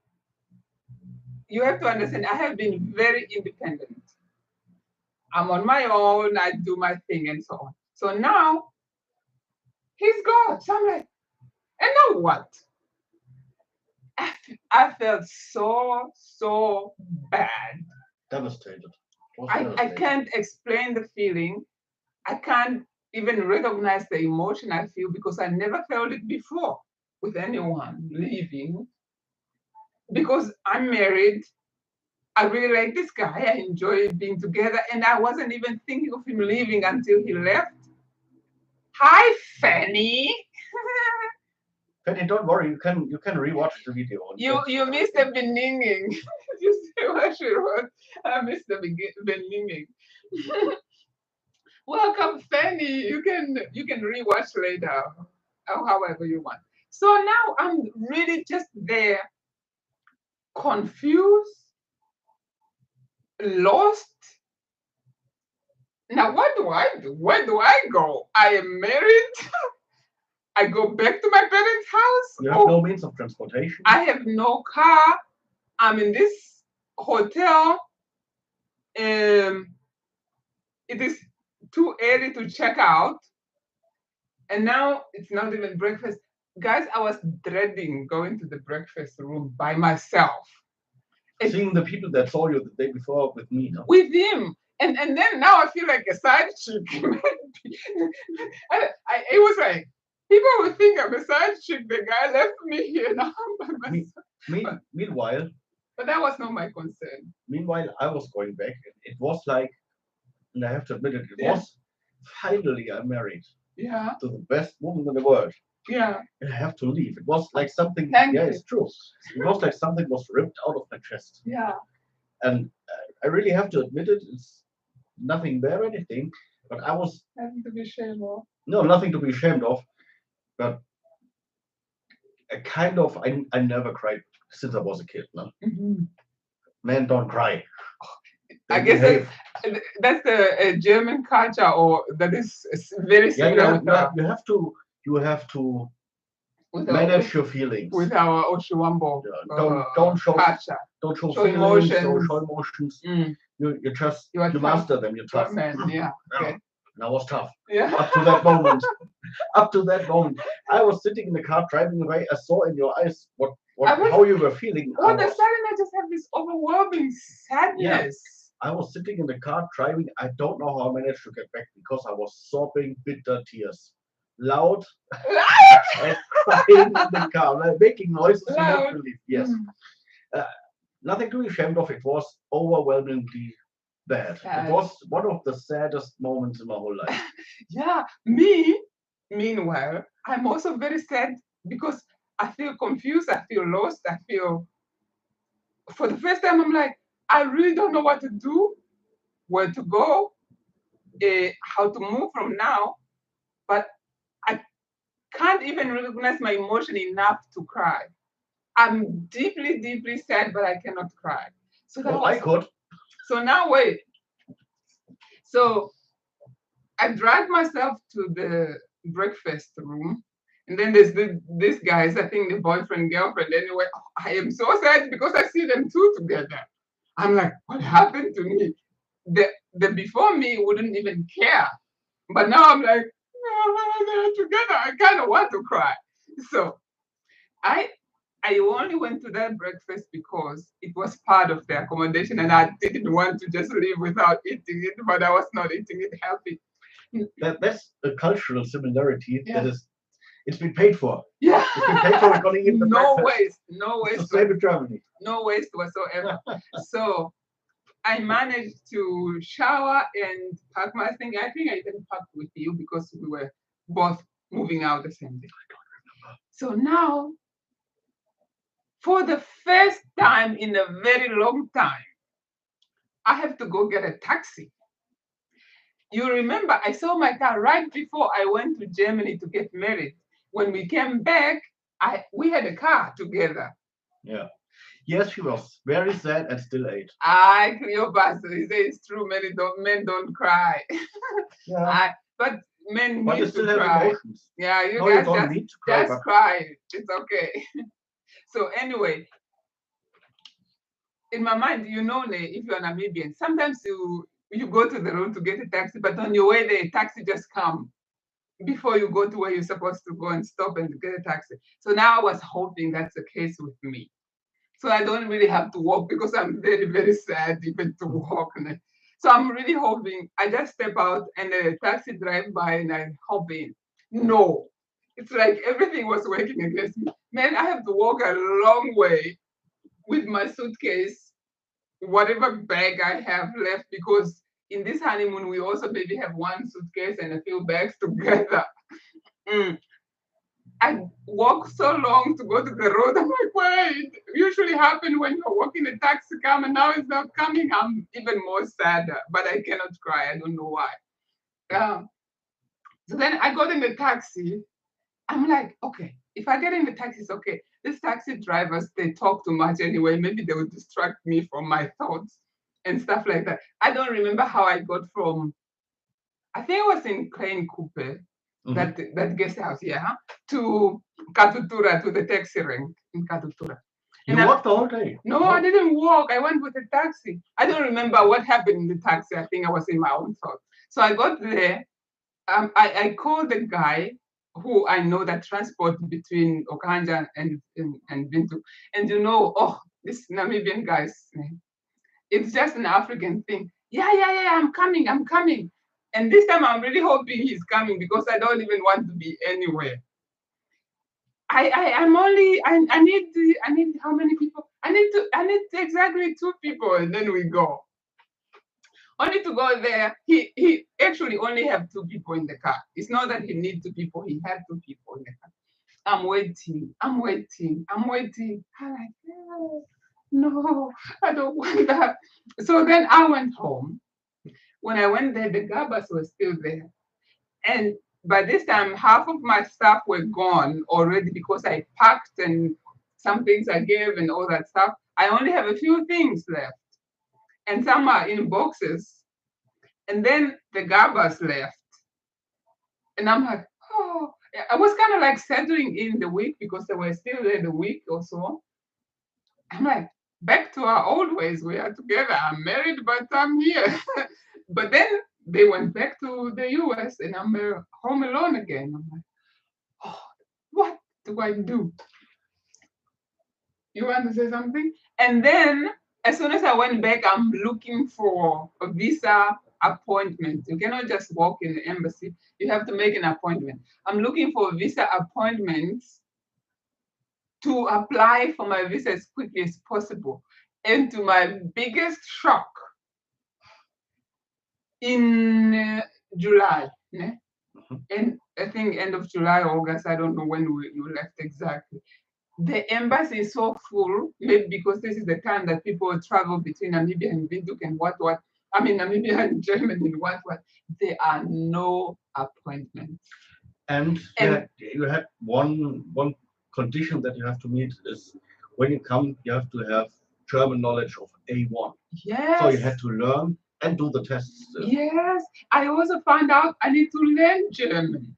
you have to understand, I have been very independent. I'm on my own, I do my thing and so on. So now he's gone. So I'm like, and now what? I felt so bad. Devastated. Was I devastated. can't explain the feeling. I can't even recognize the emotion I feel because I never felt it before with anyone leaving. Because I'm married, I really like this guy. I enjoy being together, and I wasn't even thinking of him leaving until he left. Hi, Fanny. Penny, don't worry. You can rewatch the video. and You get missed the everything. beninging. You see what she wrote? I missed the beninging. Welcome, Fanny. You can rewatch later, or however you want. So now I'm really just there, confused, lost. Now what do I do? Where do I go? I am married. I go back to my parents' house. You have no means of transportation. I have no car. I'm in this hotel. It is too early to check out. And now it's not even breakfast. Guys, I was dreading going to the breakfast room by myself. Seeing the people that saw you the day before with me. No? With him. And then now I feel like a side chick. It was like, people would think I'm a side chick. The guy left me here now by myself. Meanwhile, But that was not my concern. I was going back. It was like, and I have to admit it, Yeah. was finally I'm married Yeah, to the best woman in the world. yeah. And I have to leave. It was like something. Thank yeah, you. it's true. It was like something was ripped out of my chest. Yeah. And I really have to admit it. It's nothing bad or anything. But I was Nothing to be ashamed of. no nothing to be ashamed of. But a kind of I never cried since I was a kid. No? Mhm. Men don't cry. I They guess behave. that's the German culture, or that is very Yeah, similar you have to with manage your feelings. with our Oshiwambo Yeah, don't show culture. show Show feelings or emotions. show emotions. Mm. You just You are you tough. master them. You're You're a tough. man, yeah. Okay. And I was tough Yeah. up to that moment. Up to that moment, I was sitting in the car driving away. I saw in your eyes how you were feeling. All of a sudden, I just have this overwhelming sadness. I was sitting in the car driving. I don't know how I managed to get back because I was sobbing bitter tears, loud and crying in the car, like making noises you Loud. won't believe. Yes, Mm. nothing to be ashamed of. It was overwhelmingly bad. Sad. It was one of the saddest moments in my whole life. Yeah. Meanwhile, I'm also very sad because I feel confused. I feel lost. I feel, for the first time, I'm like, I really don't know what to do, where to go, how to move from now. But I can't even recognize my emotion enough to cry. I'm deeply, deeply sad, but I cannot cry. So that Oh, I was could. so now wait. So I dragged myself to the breakfast room. And then there's these guys, I think the boyfriend, girlfriend. Anyway, I am so sad because I see them two together. I'm like, what happened to me? The before me wouldn't even care. But now I'm like, oh, they're together. I kind of want to cry. So I I only went to that breakfast because it was part of the accommodation and I didn't want to just leave without eating it, but I was not eating it healthy. That's a cultural similarity that Yeah. is, it's been paid for. Yeah. It's been paid for according to the No breakfast. waste. No It's the waste. same in Germany. No waste whatsoever. So I managed to shower and pack my thing. I think I even packed with you because we were both moving out the same day. So now, for the first time in a very long time, I have to go get a taxi. You remember, I saw my car right before I went to Germany to get married. When we came back, we had a car together. Yeah. Yes, she was very sad and still ate. Cleopatra, he says it's true, men don't cry. Yeah. But men But you need to still have cry. emotions. Yeah, you No, you guys don't need to cry, just but cry. It's okay. So anyway, in my mind, if you're Namibian, sometimes you go to the road to get a taxi, but on your way there, a taxi just come before you go to where you're supposed to go and stop and get a taxi. So now I was hoping that's the case with me. So I don't really have to walk because I'm very, very sad even to walk. So I'm really hoping I just step out and the taxi drive by and I hop in. No, it's like everything was working against me. Man, I have to walk a long way with my suitcase, whatever bag I have left, because in this honeymoon, we also maybe have one suitcase and a few bags together. Mm. I walk so long to go to the road. I'm like, wait, usually happen when you're walking a taxi come and now it's not coming. I'm even more sadder, but I cannot cry. I don't know why. Um, so then I got in the taxi. I'm like, okay, if I get in the taxi, it's okay. These taxi drivers, they talk too much anyway. Maybe they will distract me from my thoughts and stuff like that. I don't remember how I got from, I think I was in Crane Coupe, that guest house, yeah, to Katutura, to the taxi rank in Katutura. you And walked the whole day. no, I didn't walk. I went with a taxi. I don't remember what happened in the taxi. I think I was in my own thoughts. So I got there. I called the guy who I know that transport between Okanja and Bintu. And this Namibian guy's name. It's just an African thing. Yeah, I'm coming. And this time I'm really hoping he's coming because I don't even want to be anywhere. I need how many people? I need exactly two people and then we go. Only to go there, he actually only have two people in the car. It's not that he need two people, he had two people in the car. I'm waiting. I'm waiting. I'm like, no, I don't want that. So then I went home. When I went there, the garbas were still there. And by this time, half of my stuff were gone already because I packed and some things I gave and all that stuff. I only have a few things left. And some are in boxes. And then the garbas left. And I'm like, oh, I was kind of like settling in the week because they were still there the week or so. I'm like, back to our old ways. We are together. I'm married, but I'm here. But then they went back to the US and I'm home alone again. I'm like, oh, what do I do? You want to say something? And then as soon as I went back, I'm looking for a visa appointment. You cannot just walk in the embassy. You have to make an appointment. I'm looking for visa appointments to apply for my visa as quickly as possible. And to my biggest shock, in July, and I think end of July, August, I don't know when you left exactly. The embassy is so full, maybe because this is the time that people travel between Namibia and Windhoek and what. I mean, Namibia and Germany and what. There are no appointments. And you had one condition that you have to meet is when you come, you have to have German knowledge of A1. Yes. So you had to learn and do the tests still. Yes. I also found out I need to learn German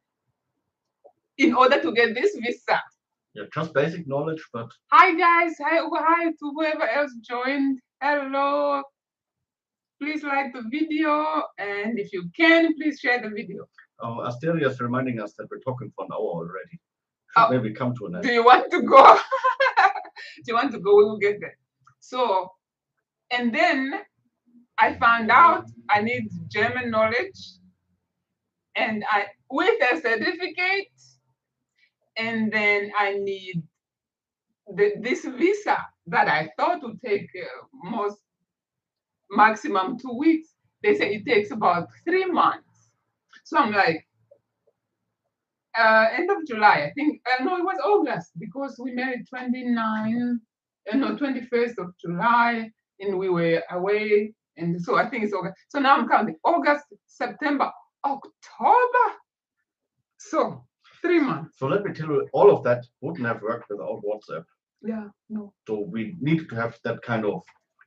in order to get this visa. Yeah, just basic knowledge, but Hi guys. Hi to whoever else joined. Hello. Please like the video, and if you can, please share the video. Asteria is reminding us that we're talking for an hour already. Should maybe come to an end. Do you want to go? Do you want to go? We will get there. So, and then I found out I need German knowledge, and I with a certificate, and then I need this visa that I thought would take most maximum 2 weeks. They say it takes about 3 months. So I'm like, end of July, I think. No, it was August because we married 21st of July, and we were away. And so I think it's August. So now I'm counting August, September, October. So 3 months. So let me tell you, all of that wouldn't have worked without WhatsApp. Yeah, no. So we needed to have that kind of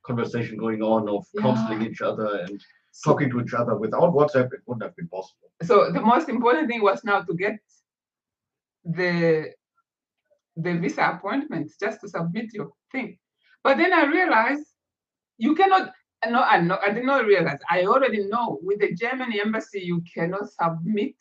conversation going on of counseling each other and talking to each other. Without WhatsApp, it wouldn't have been possible. So the most important thing was now to get the visa appointments just to submit your thing. But then I realized you cannot. No, I did not realize. I already know with the German embassy you cannot submit.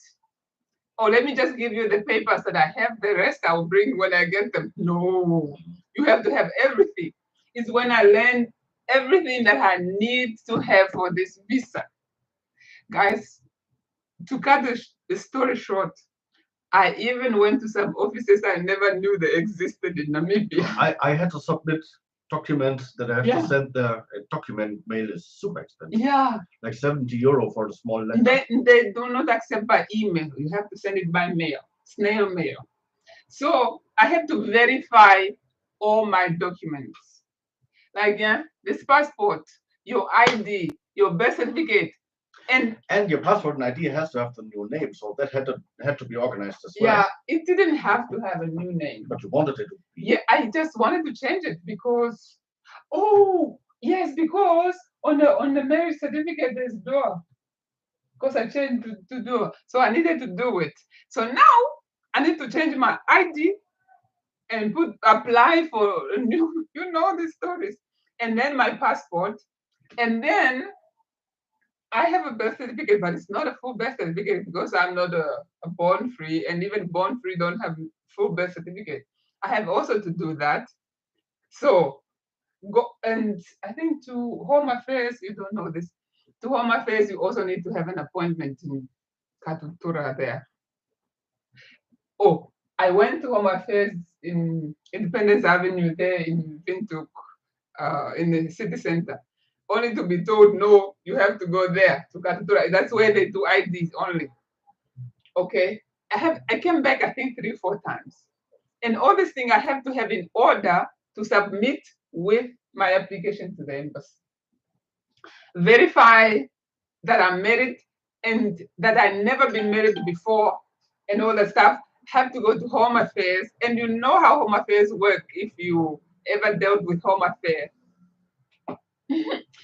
Oh, let me just give you the papers that I have. The rest I'll bring when I get them. No, you have to have everything. It's when I learned everything that I need to have for this visa. Guys, to cut the story short, I even went to some offices I never knew they existed in Namibia. I had to submit documents that I have to send there. Document mail is super expensive. Yeah. Like €70 for a small letter. They do not accept by email. You have to send it by mail, snail mail. So I have to verify all my documents. Like, this passport, your ID, your birth certificate, and your passport and ID has to have the new name, so that had to be organized as well. Yeah, it didn't have to have a new name. But you wanted it to be. Yeah, I just wanted to change it because, because on the marriage certificate there's door. Because I changed to door, so I needed to do it. So now I need to change my ID and apply for a new, these stories, and then my passport, and then I have a birth certificate, but it's not a full birth certificate because I'm not a born free, and even born free don't have full birth certificate. I have also to do that. So go, and I think to Home Affairs, you don't know this. To Home Affairs, you also need to have an appointment in Katutura there. Oh, I went to Home Affairs in Independence Avenue there in Windhoek, in the city center, only to be told, no, you have to go there to Katutura. That's where they do IDs only. Okay, I came back, I think 3-4 times. And all these things I have to have in order to submit with my application to the embassy. Verify that I'm married and that I've never been married before and all that stuff. Have to go to Home Affairs. And you know how Home Affairs work if you ever dealt with Home Affairs.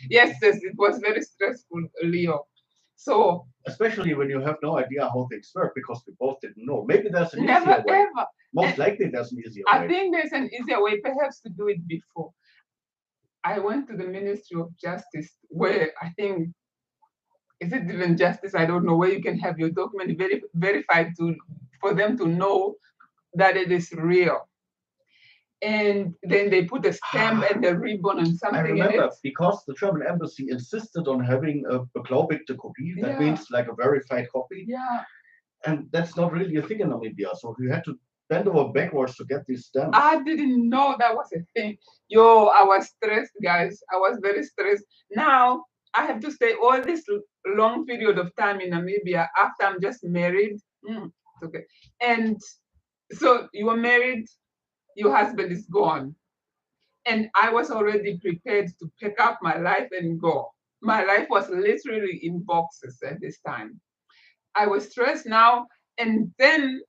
Yes, it was very stressful, Leo. So especially when you have no idea how things work because we both didn't know. Maybe there's an easier way. Ever. Most likely there's an easier way. I think there's an easier way, perhaps to do it before. I went to the Ministry of Justice where I think, is it even justice? I don't know, where you can have your document verified for them to know that it is real. And then they put a stamp and a ribbon and something. I remember, because the German embassy insisted on having a beglaubigte copy. That means like a verified copy. Yeah. And that's not really a thing in Namibia. So you had to bend over backwards to get these stamps. I didn't know that was a thing. Yo, I was stressed, guys. I was very stressed. Now I have to stay all this long period of time in Namibia after I'm just married. It's okay. And so you are married, your husband is gone. And I was already prepared to pick up my life and go. My life was literally in boxes at this time. I was stressed now. And then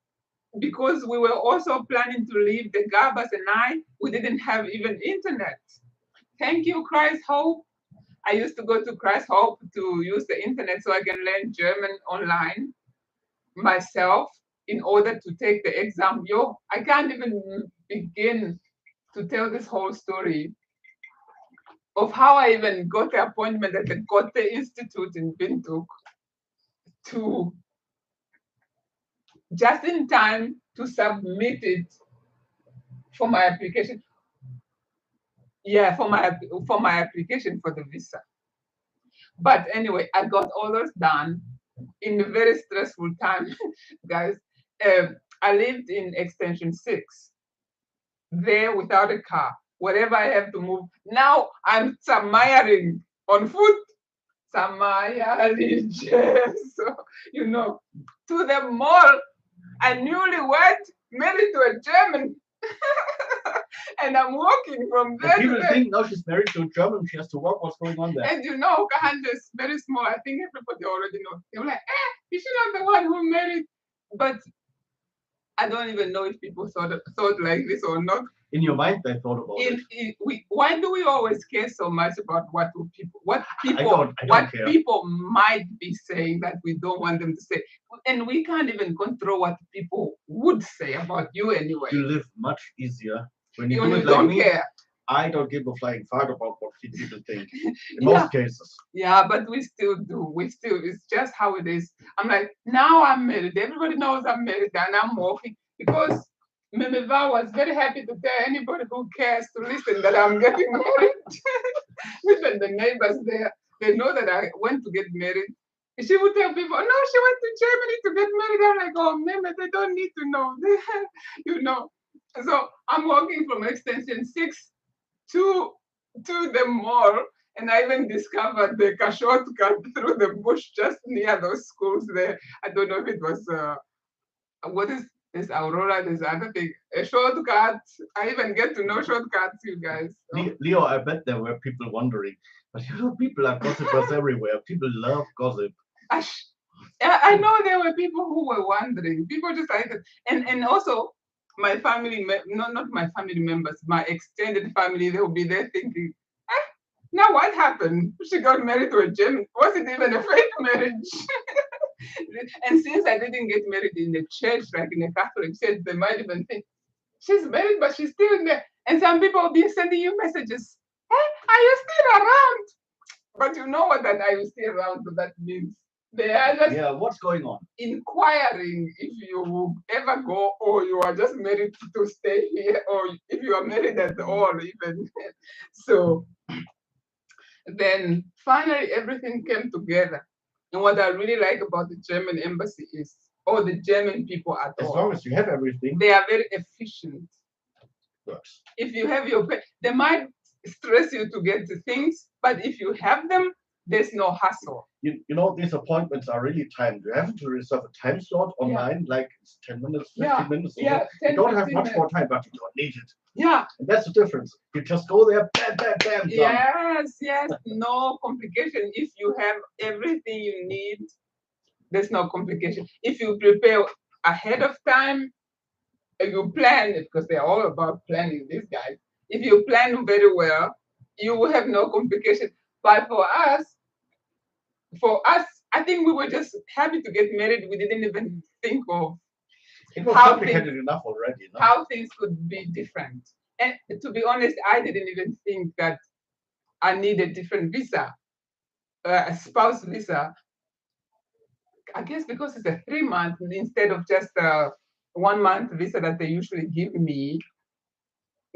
because we were also planning to leave the Gabas and we didn't have even internet. Thank you, Christ Hope. I used to go to Christ Hope to use the internet so I can learn German online myself in order to take the exam. Yo, I can't even begin to tell this whole story of how I even got the appointment at the Goethe Institute in Windhoek to just in time to submit it for my application. Yeah, for my application for the visa. But anyway, I got all those done in a very stressful time, guys. I lived in extension 6 there without a car. Wherever I have to move, now I'm samayaring on foot. Samayaring, so you know, to the mall. I newlywed married to a German, and I'm walking from And there to people there. think now she's married to a German, she has to work. What's going on there? And you know, Kahanja is very small. I think everybody already knows. They were like, is she not the one who married? But I don't even know if people thought like this or not. In your mind, they thought about Why do we always care so much about what I don't care. people might be saying that we don't want them to say, and we can't even control what people would say about you anyway. You live much easier when you You do it like don't me. care. I don't give a flying fuck about what people think in most cases. Yeah, but we still do. It's just how it is. I'm like, now I'm married. Everybody knows I'm married and I'm walking because Memeva was very happy to tell anybody who cares to listen that I'm getting married. Even the neighbors there, they know that I went to get married. She would tell people, no, she went to Germany to get married. I'm like, oh, Meme, they don't need to know. you know. So I'm walking from extension 6 to the mall, and I even discovered the shortcut through the bush just near those schools there. I don't know if it was what is this Aurora, this other thing, a shortcut. I even get to know shortcuts, you guys. So. Leo, I bet there were people wondering, but you know, people are gossipers everywhere. People love gossip. I know there were people who were wondering. People just like it, and also my family, not my family members, my extended family, they will be there thinking, now what happened? She got married to a German. Was it even a fake marriage? And since I didn't get married in the church, like in a Catholic church, they might even think she's married, but she's still in there. And some people will be sending you messages. Hey, are you still around? But you know what that are you still around? So that means they are just what's going on? Inquiring if you will ever go, or you are just married to stay here, or if you are married at all, even. So then finally everything came together. And what I really like about the German embassy is, or the German people at all. As long as you have everything, they are very efficient. Works. If you have they might stress you to get the things, but if you have them, there's no hassle. You know, these appointments are really timed. You have to reserve a time slot online, like it's 10 minutes, 15 minutes. Yeah, 10, you don't have much minutes. more time, but you don't need it. Yeah. And that's the difference. You just go there, bam, bam, bam, done. Yes, no complication. If you have everything you need, there's no complication. If you prepare ahead of time, you plan, because they're all about planning, these guys. If you plan very well, you will have no complication. But for us, I think we were just happy to get married. We didn't even think of it was complicated enough already. No? How things could be different. And to be honest, I didn't even think that I need a different visa, a spouse visa. I guess because it's a 3 month instead of just a 1 month visa that they usually give me,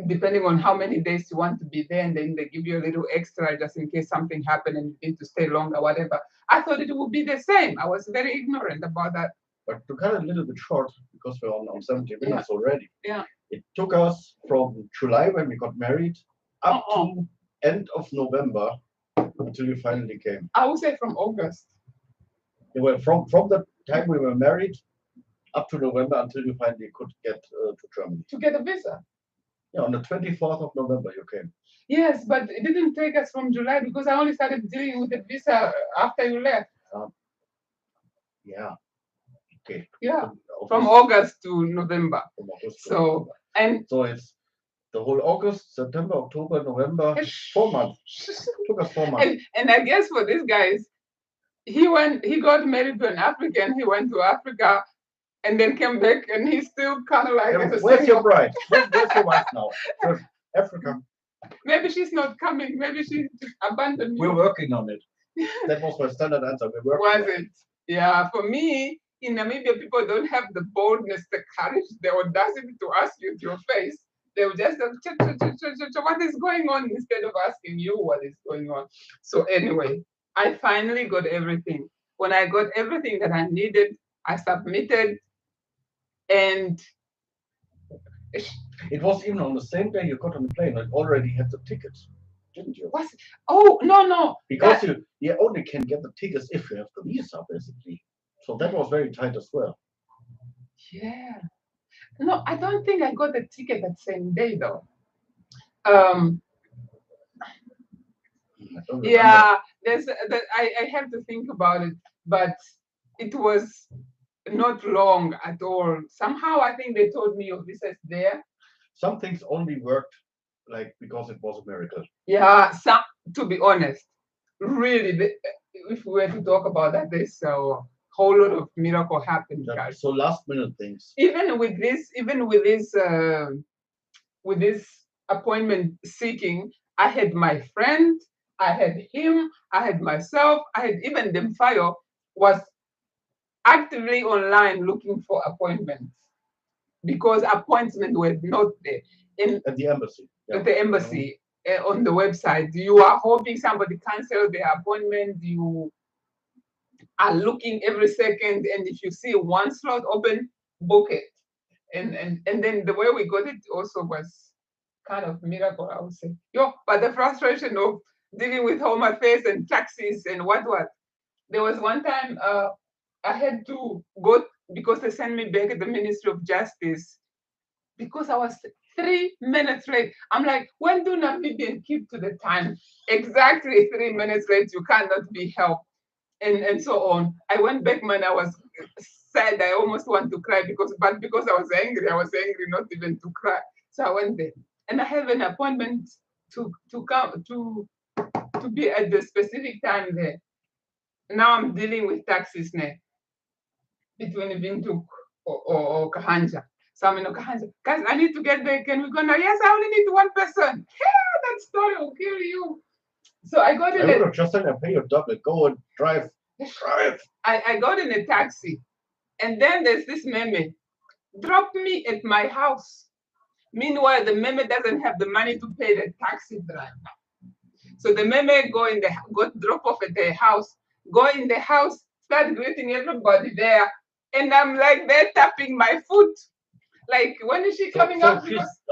depending on how many days you want to be there, and then they give you a little extra just in case something happened and you need to stay longer, whatever. I thought it would be the same. I was very ignorant about that. But to cut it a little bit short, because we're on 70 minutes already. Yeah. It took us from July when we got married up to end of November until you finally came. I would say from August. Yeah, well, from the time we were married up to November until you finally could get to Germany. To get a visa. Yeah, on the 24th of November you came. Yes, but it didn't take us from July because I only started dealing with the visa after you left. Yeah. Okay. Yeah, From from August, August to November. from August to So November. and So it's the whole August, September, October, November. It's 4 months. Took us 4 months. and I guess for these guys, he got married to an African. He went to Africa and then came back, and he's still kind of like Yeah, as a where's your single. bride? Where's your wife now? So, Africa. Maybe she's not coming. Maybe she just abandoned We're you. working on it. That was my standard answer. We're working Was on it. it? Yeah. For me, in Namibia, people don't have the boldness, the courage, the audacity to ask you to your face. They will just say, what is going on, instead of asking you what is going on. So anyway, I finally got everything. When I got everything that I needed, I submitted, and It was even on the same day you got on the plane. I already had the tickets, didn't you? was oh no, Because that, you only can get the tickets if you have the visa, basically. So that was very tight as well. yeah, no, I don't think I got the ticket that same day though. Um, I don't remember. yeah, there's that I have to think about it, but it was not long at all. Somehow I think they told me your visa is there. Some things only worked like because it was a miracle. Yeah, some, to be honest, really, if we were to talk about that, there's a whole lot of miracle happened, guys. So last minute things. Even with this appointment seeking, I had my friend, I had him, I had myself, I had even Demfayo was actively online looking for appointments because appointments were not there. In At the embassy. at the embassy, on the website, you are hoping somebody cancel their appointment. You are looking every second, and if you see one slot open, book it. And then the way we got it also was kind of miracle, I would say. Yo, but the frustration of dealing with home affairs and taxis and what. There was one time I had to go because they sent me back at the Ministry of Justice because I was 3 minutes late. I'm like, when do Namibian keep to the time? Exactly 3 minutes late, you cannot be helped. And so on. I went back, man. I was sad. I almost want to cry because I was angry. I was angry not even to cry. So I went there, and I have an appointment to come to be at the specific time there. Now I'm dealing with taxis now between Vintuk or Kahanja. So I'm in Kahanja. Guys, I need to get there. Can we go now? Yes, I only need one person. Yeah, that story will kill you. So I got I in would a have just said I pay your double. Go and drive. Drive. I got in a taxi, and then there's this meme. Drop me at my house. Meanwhile, the meme doesn't have the money to pay the taxi driver. So the meme go drop off at the house, go in the house, start greeting everybody there, and I'm like they're tapping my foot. Like, when is she coming up?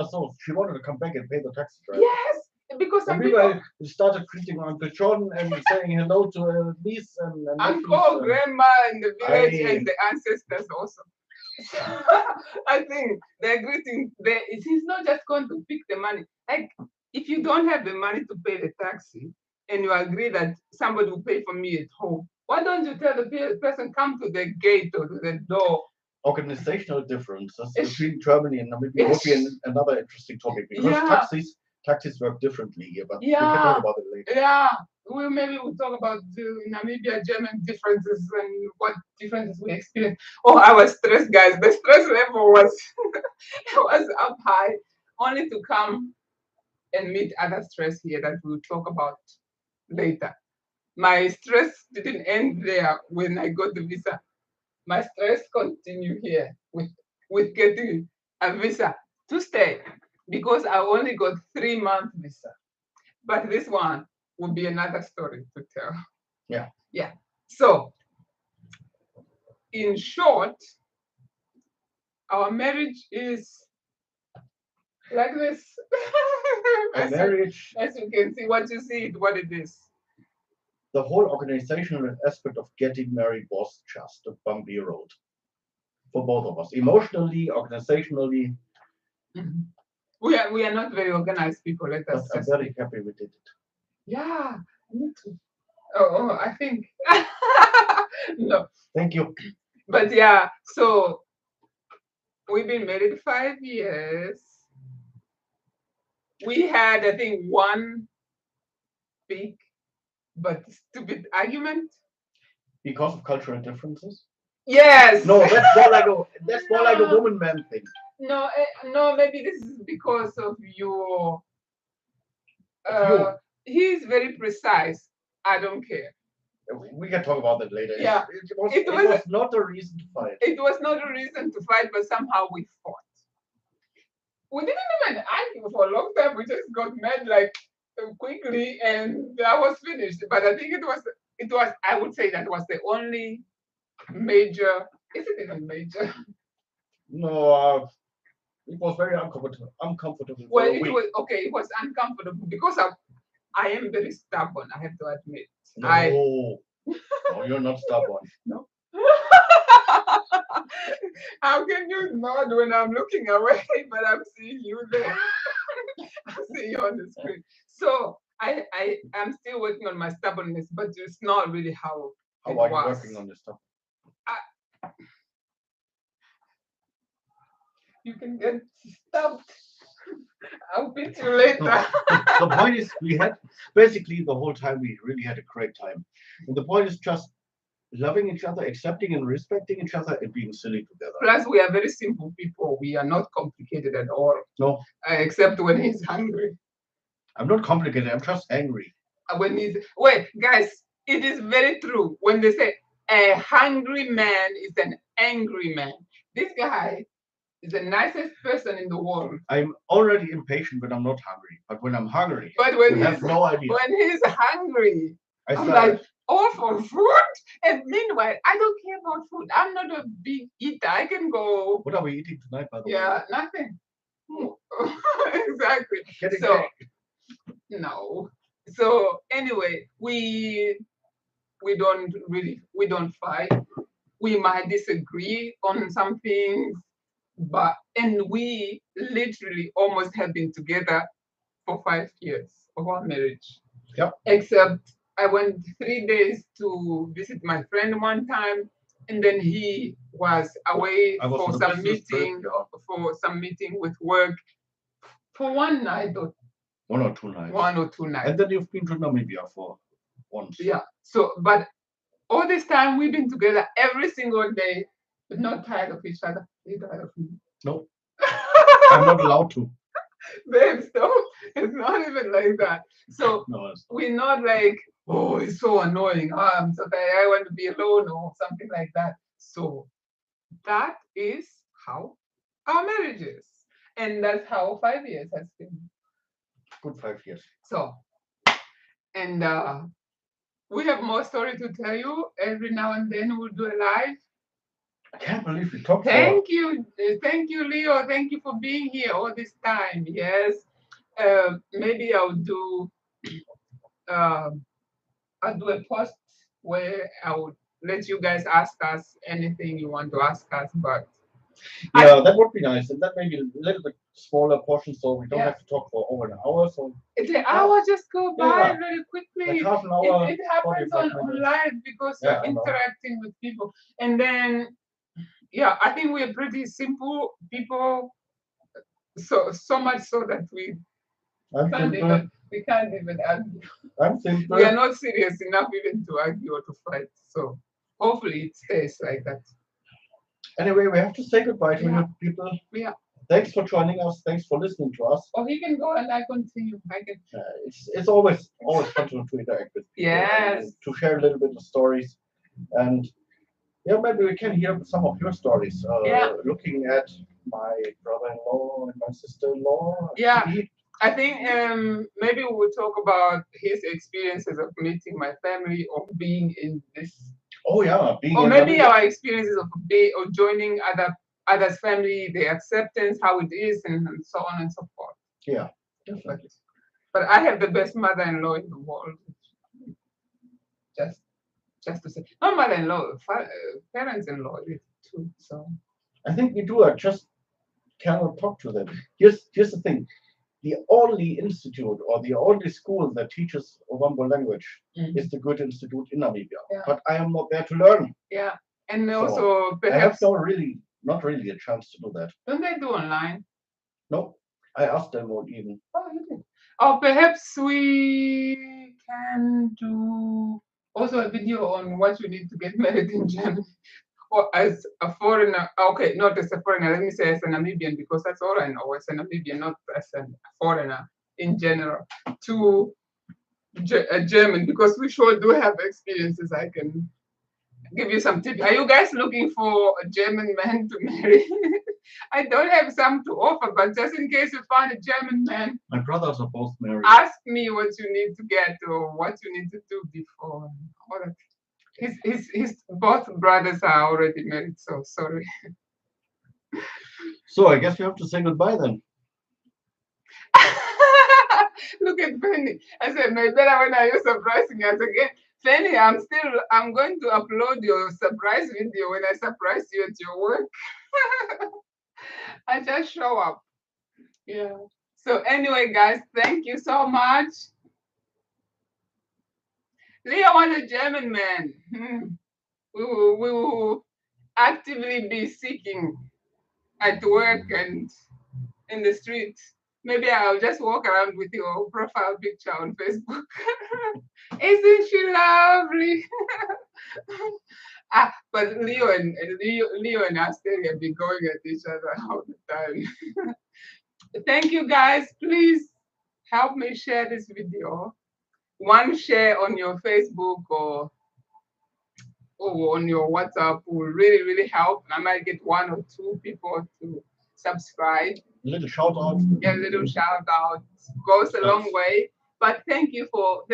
So she wanted to come back and pay the taxi driver. Yes, because some And people we started greeting Uncle John and saying hello to her niece and uncle, grandma in the village, Aye. and the ancestors also. So I think they're greeting. He's not just going to pick the money. Like, if you don't have the money to pay the taxi and you agree that somebody will pay for me at home, why don't you tell the person come to the gate or to the door? Organizational differences Ish. between Germany and Namibia would be another interesting topic because Yeah. taxis work differently here, but we Yeah. can talk about it later. Yeah, maybe we'll talk about the Namibia German differences and what differences we experience. Oh, I was stressed, guys. The stress level was was up high, only to come and meet other stress here that we'll talk about later. My stress didn't end there when I got the visa. My stress continued here with getting a visa to stay because I only got 3 month visa. But this one will be another story to tell. Yeah. Yeah. So, in short, our marriage is like this. A marriage, as you can see, what you see, what it is. the whole organizational aspect of getting married was just a bumpy road for both of us, emotionally, organizationally. Mm-hmm. We are not very organized people. Let us. But I'm very happy we did it. Yeah, me too. Oh, I think no. Thank you. But yeah, so we've been married 5 years. We had, I think, one big but stupid argument. Because of cultural differences? Yes. No, that's more like a No. woman man thing. No, no. Maybe this is because of your. Of you. He's very precise. I don't care. We can talk about that later. Yeah. It was not a reason to fight. It was not a reason to fight, but somehow we fought. We didn't even argue for a long time. We just got mad like quickly, and that was finished. But I think it was. I would say that was the only major. Is it even major? No, it was very uncomfortable Well, for a it week. was okay. It was uncomfortable because I am very stubborn. I have to admit. No, no, you're not stubborn. No. How can you nod when I'm looking away, but I'm seeing you there? I'm seeing you on the screen. So I am still working on my stubbornness, but it's not really how How it are you was. working on this stuff? You can get stumped. I'll beat you later. No. The point is, we had basically the whole time we really had a great time. And the point is just loving each other, accepting and respecting each other, and being silly together. Plus, we are very simple people. We are not complicated at all. No, Except when he's hungry. I'm not complicated. I'm just angry. When he's wait, guys, it is very true. When they say a hungry man is an angry man, this guy is the nicest person in the world. I'm already impatient when I'm not hungry, but when I'm hungry, But when you have no idea. When he's hungry, I'm start. like, all for food. And meanwhile, I don't care about food. I'm not a big eater. I can go. What are we eating tonight, by the way? Yeah, nothing. Exactly. Getting So cake. no. So anyway, we don't fight. We might disagree on some things, and we literally almost have been together for 5 years of our marriage. Yep. Except I went 3 days to visit my friend one time, and then he was away for some meeting with work for one night or 1 or 2 nights. 1 or 2 nights. And then you've been to Namibia for once. Yeah. So, but all this time we've been together every single day, but not tired of each other. Are you tired of me? No. I'm not allowed to. Babe, stop. It's not even like that. So No, we're not like, oh, it's so annoying. I'm so tired. I want to be alone or something like that. So that is how our marriage is. And that's how 5 years has been. Good 5 years. So, and we have more story to tell you. Every now and then we'll do a live. I can't believe we talked. Thank you, Leo. Thank you for being here all this time. Yes, maybe I'll do a post where I would let you guys ask us anything you want to ask us. But yeah, that would be nice, and that maybe a little bit smaller portion, so we don't have to talk for over an hour. So the hour just go by very quickly. Like half an hour. It happens on live because you're interacting with people, and then. Yeah, I think we're pretty simple people. So much so that we can't even argue. I'm simple. We are not serious enough even to argue or to fight. So hopefully it stays like that. Anyway, we have to say goodbye to you people. Yeah. Thanks for joining us. Thanks for listening to us. Oh, he can go and I continue. I can. It's always fun to interact with people. Yes. To share a little bit of stories, and yeah, maybe we can hear some of your stories. Looking at my brother-in-law and my sister-in-law. Yeah. I think maybe we will talk about his experiences of meeting my family or being in this. Oh yeah, or maybe our experiences of joining others' family, the acceptance, how it is, and so on and so forth. Yeah, definitely. But I have the best mother-in-law in the world. Just to say, not mother-in-law, parents-in-law too. So I think we do. I just cannot talk to them. Here's the thing: the only institute or the only school that teaches Ovambo language is the Good Institute in Namibia. Yeah. But I am not there to learn. Yeah. And So also I have perhaps not really a chance to do that. don't they do online? No, I asked them what even. Oh, you did. Or perhaps we can do also a video on what you need to get married in Germany. Or as a foreigner, okay, not as a foreigner, let me say as a Namibian, because that's all I know, as a Namibian, not as a foreigner in general, to a German, because we sure do have experiences. I can give you some tips. Are you guys looking for a German man to marry? I don't have some to offer, but just in case you find a German man, My brothers are both married. ask me what you need to get or what you need to do before. All that. His both brothers are already married, so sorry. So I guess we have to say goodbye then. Look at Fanny. I said, maybe better when are you surprising us again? Fanny, I'm going to upload your surprise video when I surprise you at your work. I just show up. Yeah. So anyway, guys, thank you so much. Leo was a German man. We will actively be seeking at work and in the street. Maybe I'll just walk around with your profile picture on Facebook. Isn't she lovely? But Leo and Asteria be going at each other all the time. Thank you guys. Please help me share this video. One share on your Facebook or on your WhatsApp will really, really help. I might get one or two people to subscribe. A little shout out. Yeah, a little shout out goes a long way. But thank you all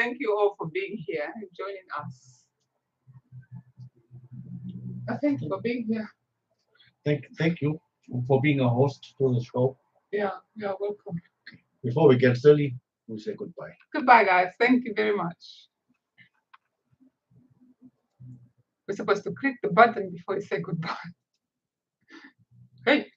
for being here and joining us. Thank you for being here. Thank you for being a host to the show. Yeah, you're welcome. Before we get silly, we say goodbye. Goodbye, guys. Thank you very much. We're supposed to click the button before you say goodbye. Hey.